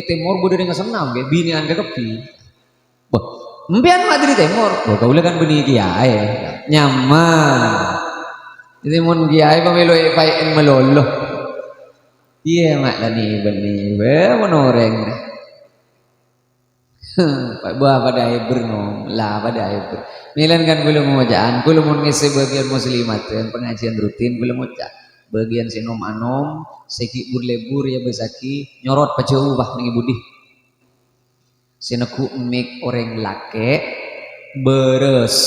Temor bodoh dengan senam ke bini anda kepi. Bah, mbian madri temor. Bah kau kan bini kiai, nyaman. Jadi mon kiai pamelo baik melolo. Iya mak tadi beni, menoreng. Pak buah pada bernom, lah pada iber. Milan kan belum mujaan, belum mau ngisi bagian muslimat pengajian rutin belum mujaan. Bagian sinom anom seki lebur ya besaki nyorot pajau bah ning budi sineku mik orang lake beres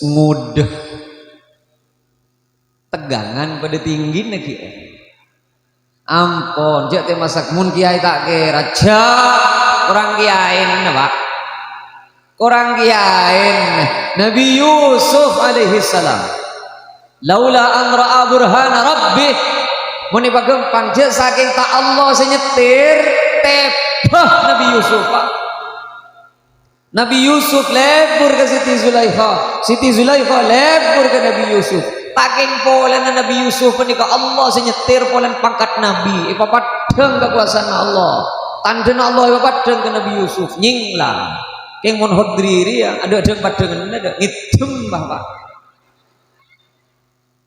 ngudah tegangan pada tinggi lagi ampun jak teh masak mun kiai tak kira ja kurang kiain pak kurang kiain Nabi Yusuf alaihi salam laula an ra'a burhana rabbih mun pagempang je saking tak Allah senyetir tebah Nabi Yusuf lebur ke Siti Zulaikha lebur ke Nabi Yusuf taking polan Nabi Yusuf menika Allah senyetir polan pangkat nabi ipa padang kekuasaan Allah tandena Allah ipa padang ke Nabi Yusuf nyinglang keng mon hodriri ya ada padang ada ngidem bapak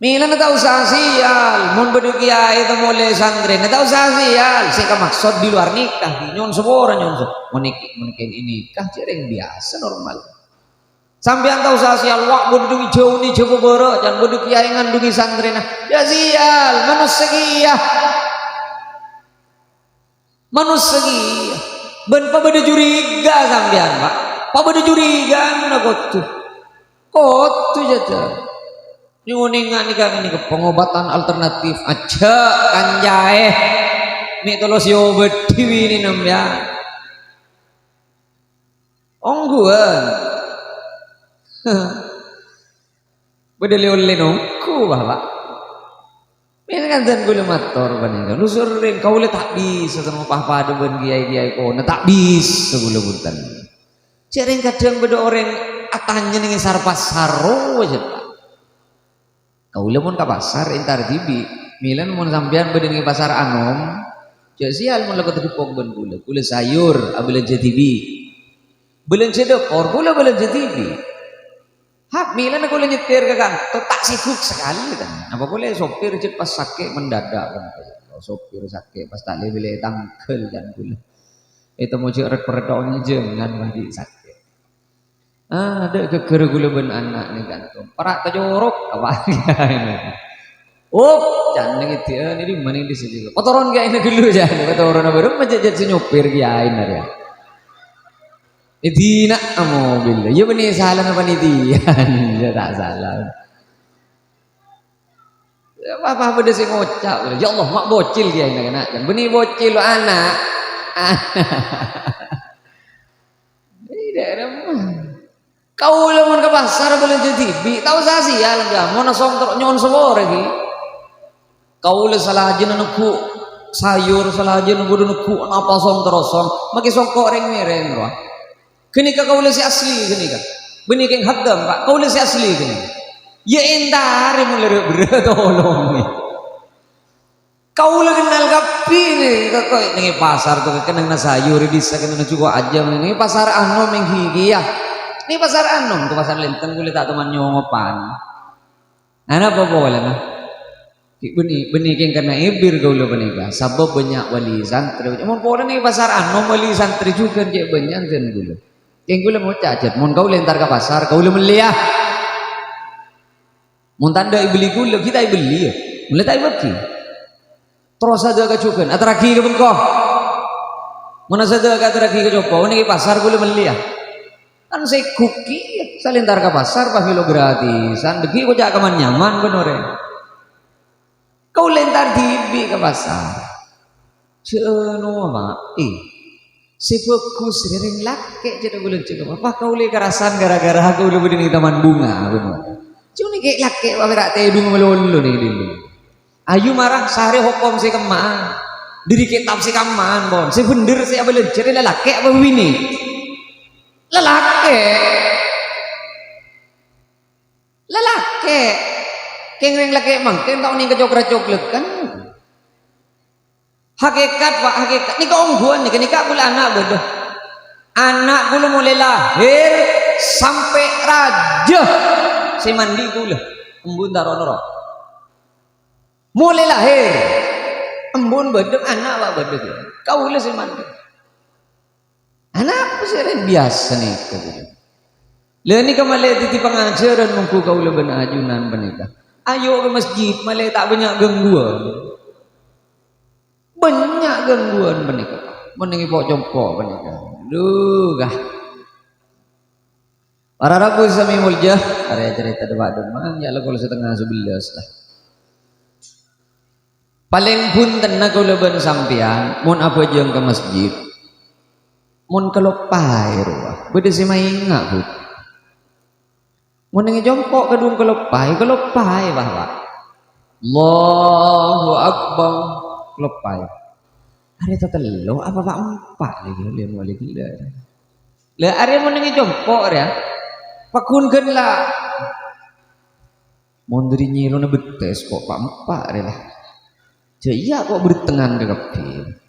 Milan na usah sial, mun bedu kiai itu mulai santri, na usah sial, sing maksud di luar nikah, nyon sebora nyon se, menikin ini nikah cereng biasa normal. Sampean tahu usah sial, wak bedu jauh ni jauh boro, jangan bedu kiai ngandungi santri na, ya sial, manusia ben pa bedu curiga sampean pak, pa bedu curiga na kotu jatuh. Nyuningan ini ke pengobatan alternatif aja kanjae mitolos yo bedi ini namanya ongguan bedeli oleh nongku bapak ini kan dan gula motor bener lu sering kau le tak bisa sama papa ada ben kiai kau tak bisa gula buntan sering kadang beda orang atanya nih sarpasar aja kau lemon ke pasar intar tibi milan mon sampean beden ke pasar anom cek sial mon lekot dipok ben gula sayur belanja tibi belanja dekor gula belanja tibi hak milan aku nyetir ke kantor tak sibuk sekali kan apa boleh sopir jet pas sakit mendadak kan sopir sakit pas tak boleh tangkel dan gula itu mau cek peredoknya jangan mandi sakit ada keker gula ben anak nih kan perak tajorok apa ini jangan gitu ya ini mana di sini kotoran kayak ini dulu jangan kotoran baru menjadi nyopir kiain ya Idina mobil. Ya benih salah na panitian. Ya tak salah. Apa beda sing ngocak. Ya Allah mak bocil dia nak kan. Benih bocil lo anak. Tidak ada mah. Kau lamun ke pasar boleh jadi bi tahu saya sih ya lega. Mau nasong terus nyon sebor lagi. Kau le salah aja neku sayur salah aja neku apa song terosong. Maki songkok reng mereng roh. Kenika kau le si asli kenika. Benih keng hadam pak. Kau le si asli kenika. Ya entar mulai berat tolong nih. Kau le kenal kapi nih. Kau nengi pasar tuh kenang na sayur di sana kenang cukup aja nih pasar anu menggigi ya. Ini pasar anom, ke pasar lenteng kulit tak teman nyongopan. Anak apa boleh nah? Benih yang kena ibir kau lo benih kah? Sabab banyak wali santri. Mau boleh nih pasar anom wali santri juga dia banyak kan gula. Yang gula mau cacat, mau kau lentar ke pasar, kau lo meliah. Mau tanda ibeli gula kita ibeli ya, mulai tak ibeli. Terus ada kecukan, atraki ke bengkok. Mana saja atraki ke coba, ini pasar gula meliah. Kan saya kuki saya lentar ke pasar pak kilo gratisan degi kau jak kaman nyaman bener ya kau lentar tibi ke pasar ceno mak si fokus sering laki jadi boleh cakap apa kau le kerasan gara-gara aku lu begini taman bunga bener cuma ni kayak laki apa berak tedung melulu nih dulu ayu marah sehari hukum si keman diri kitab si kaman bon si bener si apa le jadi laki apa begini lelaki keng laki mangken tau nih kecoklat kan hakikat pak hakikat ini keungguan nih kenika boleh anak boleh mulai lahir sampai raja si mandi boleh embun taruh mulai lahir embun bedek anak pak bedek kau boleh si mandi anak sering biasa nih gitu. Lain ni kemale titi pengajaran mungku kau leben ajunan benika. Ayo ke masjid malai tak banyak gangguan. Banyak gangguan benika. Menengi pok jompo benika. Duh. Para rabu sami muljah, area cerita debat demang ya lah kalau setengah 11 lah. Paling pun tenang kau leben sampian, mun apa jeng ke masjid. Mun kelopai ruah beda si mainga bu mun nengi jongkok kedung kelopai bahwa Allahu Akbar kelopai ada tetelo apa pak empat lagi lian wali gila lah ada mun nengi jongkok ya pakunkan lah mun dari nyiru na betes kok pak empat lah jaya kok bertengan ke kepil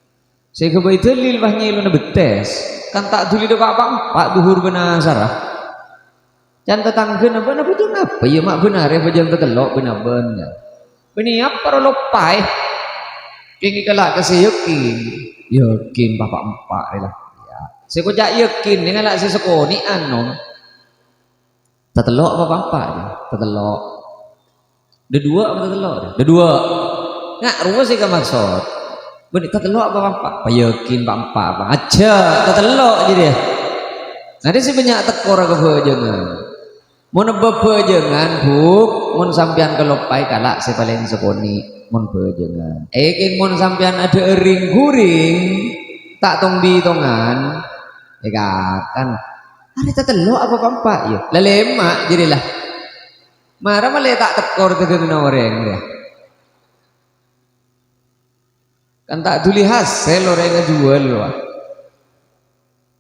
saya kebaik telil bahnya iluna betes kan tak tuli dekat pak duhur benar sarah jangan tetangga apa tu apa ya mak benar ya jangan tetelok benar beni apa lopai kini kelak kasi yakin bapak empat lah ya saya kocak yakin dengan lah saya sekoni anom tetelok bapak empat ya tetelok dua apa tetelok dua nggak rumah sih ke maksud benih tetelok apa yakin apa aja tetelok jadi nanti sih banyak tekor ke bejangan mun bebejangan buk mun sampian kelopai kalak si paling sekoni mun bejangan kin mun sampian ada ering guring tak tongbi tongan kan ada tetelok apa ya lelemak jadilah marah malah tak tekor tegang orang ya kan tak tuli hasil orang yang jual loh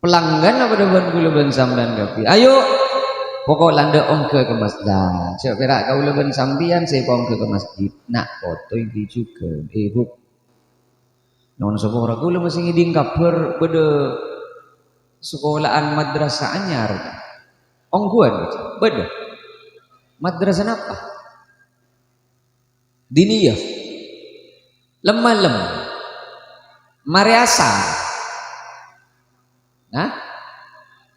pelanggan apa depan gula ben sampean kapi ayo pokok landa ongke ke masjid saya kira kau leben sampian saya ongke ke masjid nak foto ini juga ibu non sekolah gula masih ngiding kabar pada sekolahan madrasah anyar ongguan beda madrasah apa diniyah lemah Mariasa, nah,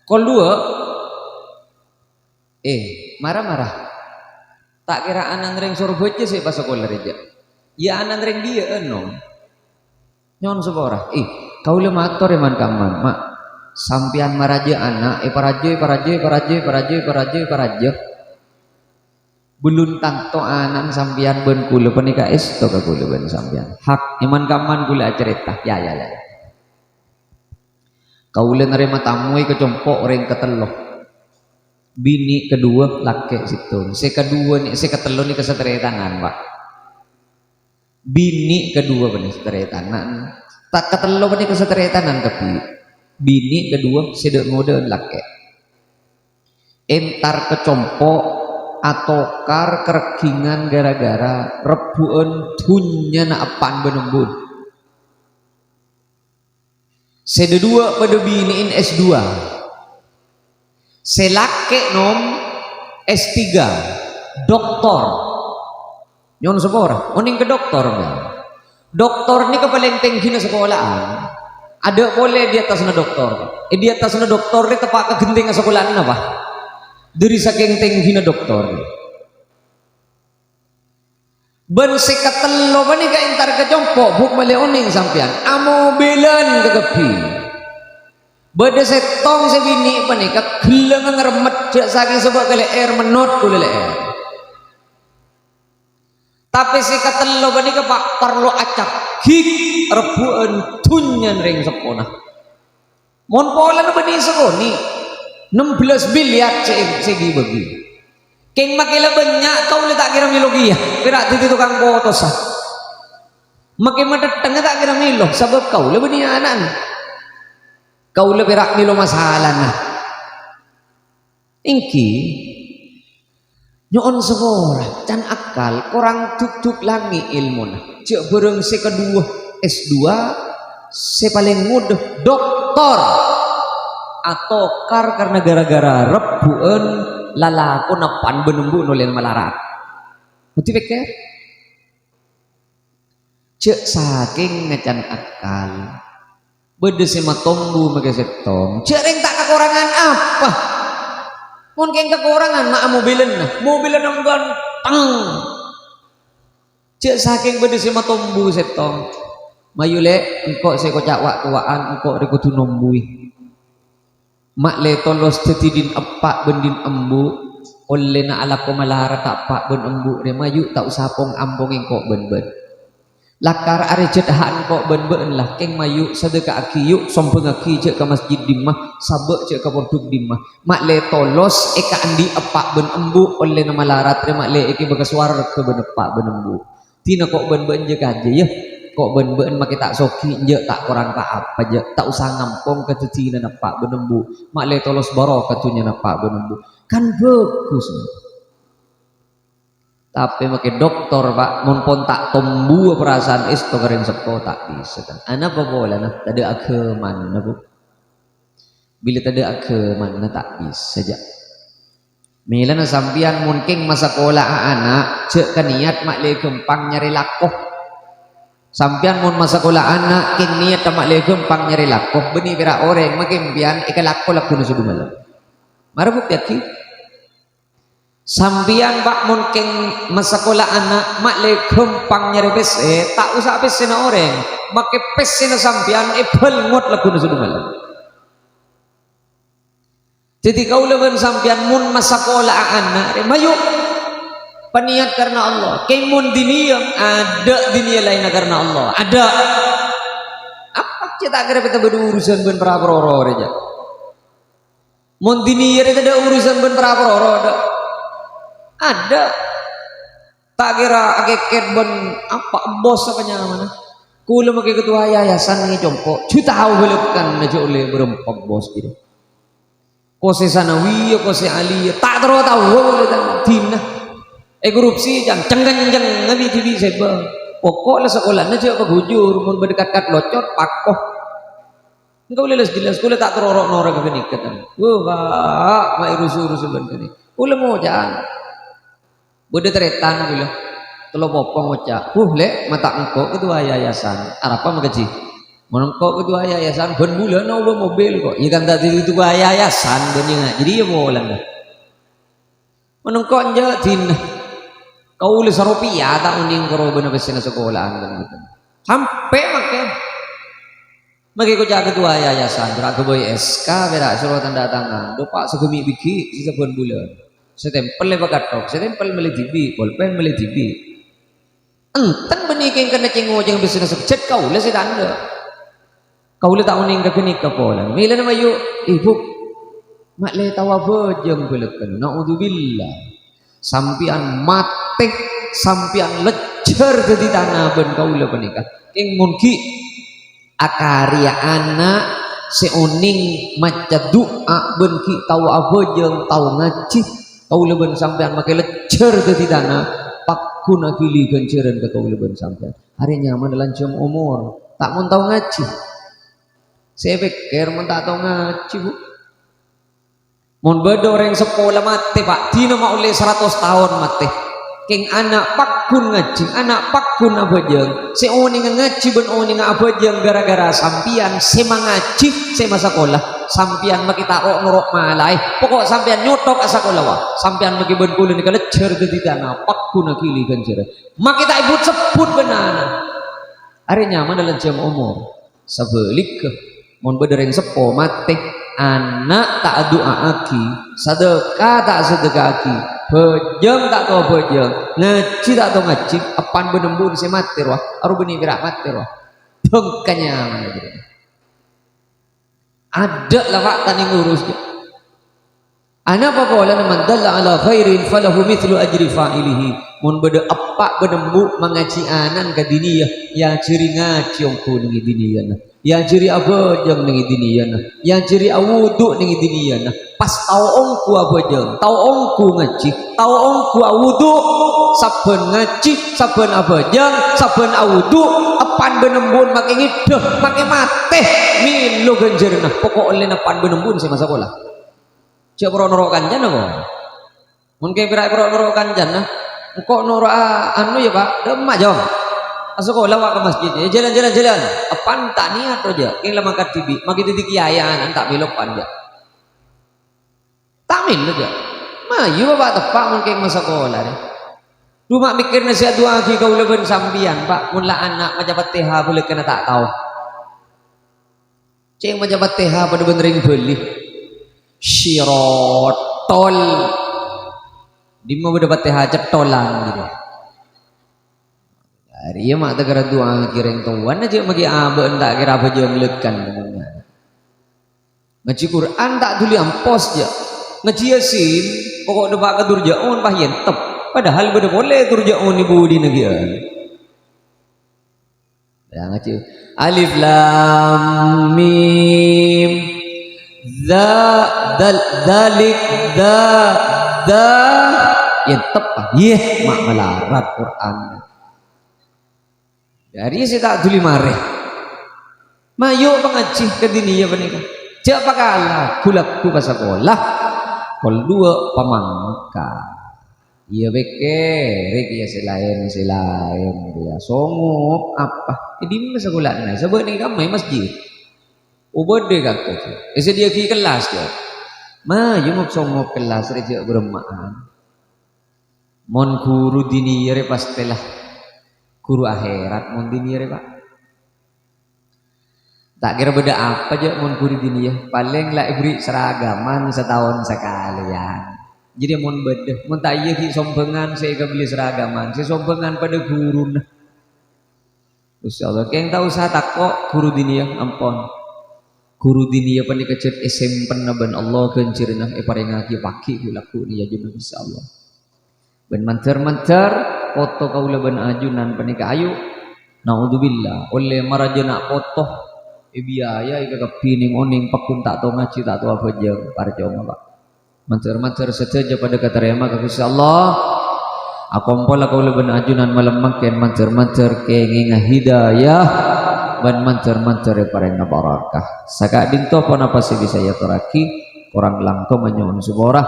kol dua, marah-marah, tak kira anan ring suruh baca sih pas sekolah aja, ya anan ring dia nyon seborah, kau le motor man kaman, mak, sampian maraja anak paraja belum tanto anan sampian ben kula penika esto ka kula ben sampian hak iman kaman kula cerita ya kaula nerima tamu kecompok orang ketelo bini kedua laki situ kedua nih ketelo nih keseteretanan pak bini kedua benih seteretanan tak ketelo benih keseteretanan tapi bini kedua sedek ngode laki entar kecompok atau kar kerekingan gara-gara rebuan tunya na apan benembun sedua pada biniin S2 selake nom S3 doktor nyon sepora oning ke doktor ini kepaling tinggi na sekolahan ada boleh di atas na doktor di atas na doktor dia tepak ke genting na sekolahan apa dari saking tinggi na doktor ben sekatelo ba ni ka entar ka jompo buk male oning sampean amo belan kegepi bade setong se bini pa ni ka geleng ngeremet jak saking sebab kale air menot kule air tapi sekatelo ba ni ka pak perlu acak hik rebuan tunyan ring sepona mon pola ba ni sekoni 16 miliar segi bagi keng makila banyak kau le tak kira milogi ya berak itu tukang botos ah makin madatang tak kira milo sebab kau le bani anak kau le berak milo masalah nah ingki nyon sebora can akal korang tuk langi ilmu nah cek bereng se kedua S2 se paling mudah doktor atau karena gara-gara rebuan lalaku napan benembu nulen malarat putih pikir cek saking ngecan akal bede sema tombu make setong cek ring tak kekurangan apa mungkin kekurangan mak mobilen yang ganteng cek saking bede sema tombu setong mayule engkau saya kocak waktuan engkau rikutu nombui mak le tolos tetidin epak bendin embu oleh na ala ko malara tak pak ben embu re mayu tak usapong ambong engkok ben lakar are cedahan kok ben lah keng mayu sedekah aki yuk sompeng aki cek ke masjid dimah sabek cek ke pondok dimah mak le tolos eka andi epak ben embu oleh na malara re mak le eki bekesuar ke ben epak ben embu tina kok ben je kaje ya kok ben mak tak soki je tak kurang tak apa je tak usah ngampong ke tetina napak benembu mak le tolos baro katunya napak benembu kan bagus tapi makai doktor pak mon pon tak tombu perasaan isto kering sepo tak bisa kan anak apa boleh nah tadi agama nah bu bila tadi agama nah tak bisa aja milana sampian mungkin masa sekolah anak cek keniat mak le gempang nyari lakoh sampian mun masa sekolah anak king niat mak le gempang nyari lakoh beni kira orang makin pian ika lakoh laku sudu malam marabuk yaki sampian pak mungkin masa sekolah anak mak le gempang nyari pese tak usah pese na orang make pese na sampian ebel ngot laku sudu malam jadi kau leban sampian mun masa sekolah anak mayu peniat karena Allah kemun dunia ada dunia lain karena Allah ada apa kita kira kita berurusan ben praproro aja mun dunia itu ada urusan ben praproro ada tak kira akeket ben apa bos apa mana kula make ketua yayasan ni jongkok cu tahu belekan aja oleh berempat bos gitu kose sanawi kose ali tak tahu oleh dinah korupsi jang cengeng nabi TV seba pokok lah sekolahnya cek pegujur mun berdekat-dekat locot pakoh engkau leles jelas kula tak terorok nora ke kenikatan wah mak urus ben kene kula mau jangan bode teretan kula telo popong ngocak le mata engkau ketua yayasan arapa magaji mun engkau ketua yayasan ben bulan obo mobil kok ya kan tadi itu yayasan beninga jadi ya bolan mun engkau nje din kau le rupiah tak uning karo bener besi na sekolahan kan gitu sampai makin Magi ko jaga ketua yayasan, berak boy SK, berak suruh tanda tangan. Dopak segemi biki sisa bulan. Setempel le bagatok, setempel meli TV, bolpen meli TV. Enten beniking kena cengo jeung bisna subjek kau le sedanda. Kau le tak uning ka kenik ka pola. Mila nama yuk ibu mak le tawa bojeng belekan. Naudzubillah. Sampian mate, sampian lecer di tanah ben kau le penikah. King munki akaria anak seoning maca doa benki tahu apa jeung tahu ngaji tahu leben sampean make lecer di tanah pakuna pilih genceran ke tahu leben sampean hari nyaman lancung umur tak mau tahu ngaji saya pikir mau tak tahu ngaji bu mun bedo orang sekolah mati pak dina mau oleh 100 tahun mati king anak pakun ngaji anak pakun abajeng si oni ngaji ben oni abajeng gara-gara sampian sema ngaji sema sekolah sampian makita kok nguruk malai pokok sampian nyotok asa sekolah wa sampian maki ben kula ni kalecer di tanah pakun akili ganjera makita ibu sebut benana are nyaman dalam jam umur sebelik mun bedereng sepo mati anak tak doa aki sedekah tak sedekah aki bejeng tak tahu bejeng ngaji tak tahu ngaji apan benembun si mati roh aru beni gerak mati roh bengkanya mana gitu ada lah pak tani ngurus ana apa qala man dalla ala khairin falahu mithlu ajri fa'ilihi mun bede apa benembu mengaji anan ka diniyah ya ciri ngaji ongko ning diniyah ya ciri abajeng ning diniyah ya ciri awudu ning diniyah pas tau ongku abajeng tau ongku ngaji tau ongku awudu saben ngaji saben abajeng saben awudu apan benembun make ngideh make mateh milu genjerna pokok oleh napan benembun saya masa bola cek pro noro kanjan apa mungkin pira pro noro kanjan nah kok noro anu ya pak demak jom sekolah wak ke masjid ya jalan apan tak niat aja yang lama kat tibi maki titik kiayan tak belok panja tamin aja mayu bapak tepak mungkin masa sekolah deh cuma mikir nasihat dua lagi kau leben sambian pak mula anak majabat TH boleh kena tak tahu ceng majabat TH pada benerin beli sirotol di mau dapat TH cetolan gitu hari ya mak tegara doa kireng tuan aja magi abe tak kira apa jeung lekan ngaji Quran tak tuli ampos ya ngaji Yasin pokok depak ka durjaun pah yen tep padahal beda boleh durjaun ibu di negeri ya ngaji alif lam mim dzalik dza yen tep yeh mak melarat Quran dari saya tak tuli mareh mayo pengaji ke dini ya benika cak pakalah kulakku pas sekolah kol dua pamangka iya beke rek ya selain dia songop apa jadi masa sekolah nah sebab ni kamai masjid ubode kakak ese dia ki kelas ya mayo mau songop kelas rek bermaan mon guru dini ya pastilah guru akhirat mun dunia pak tak kira beda apa aja mun guru dunia paling lah beri seragaman setahun sekali ya jadi mun beda mun tak iya ki sombengan saya ke beli seragaman saya sombengan pada guru nah insyaallah keng tahu saya tak kok guru dunia ampun guru dunia pani kecet SMP ben Allah kencirna parengaki paki kulaku ni ya jeung insyaallah ben manter foto kaula ben ajunan penika ayu naudzubillah oleh marajana foto biaya ika kepining oning pakun tak tahu ngaji tak tahu apa jeung parjoma pak mancer saja pada katarema ka Gusti Allah akompola kaula ben ajunan malam makin mancer kenging hidayah ban mancer pareng barakah saka dinto pon apa sih bisa ya teraki kurang langto menyuwun suborah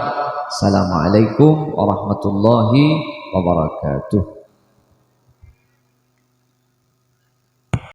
assalamualaikum warahmatullahi wabarakatuh.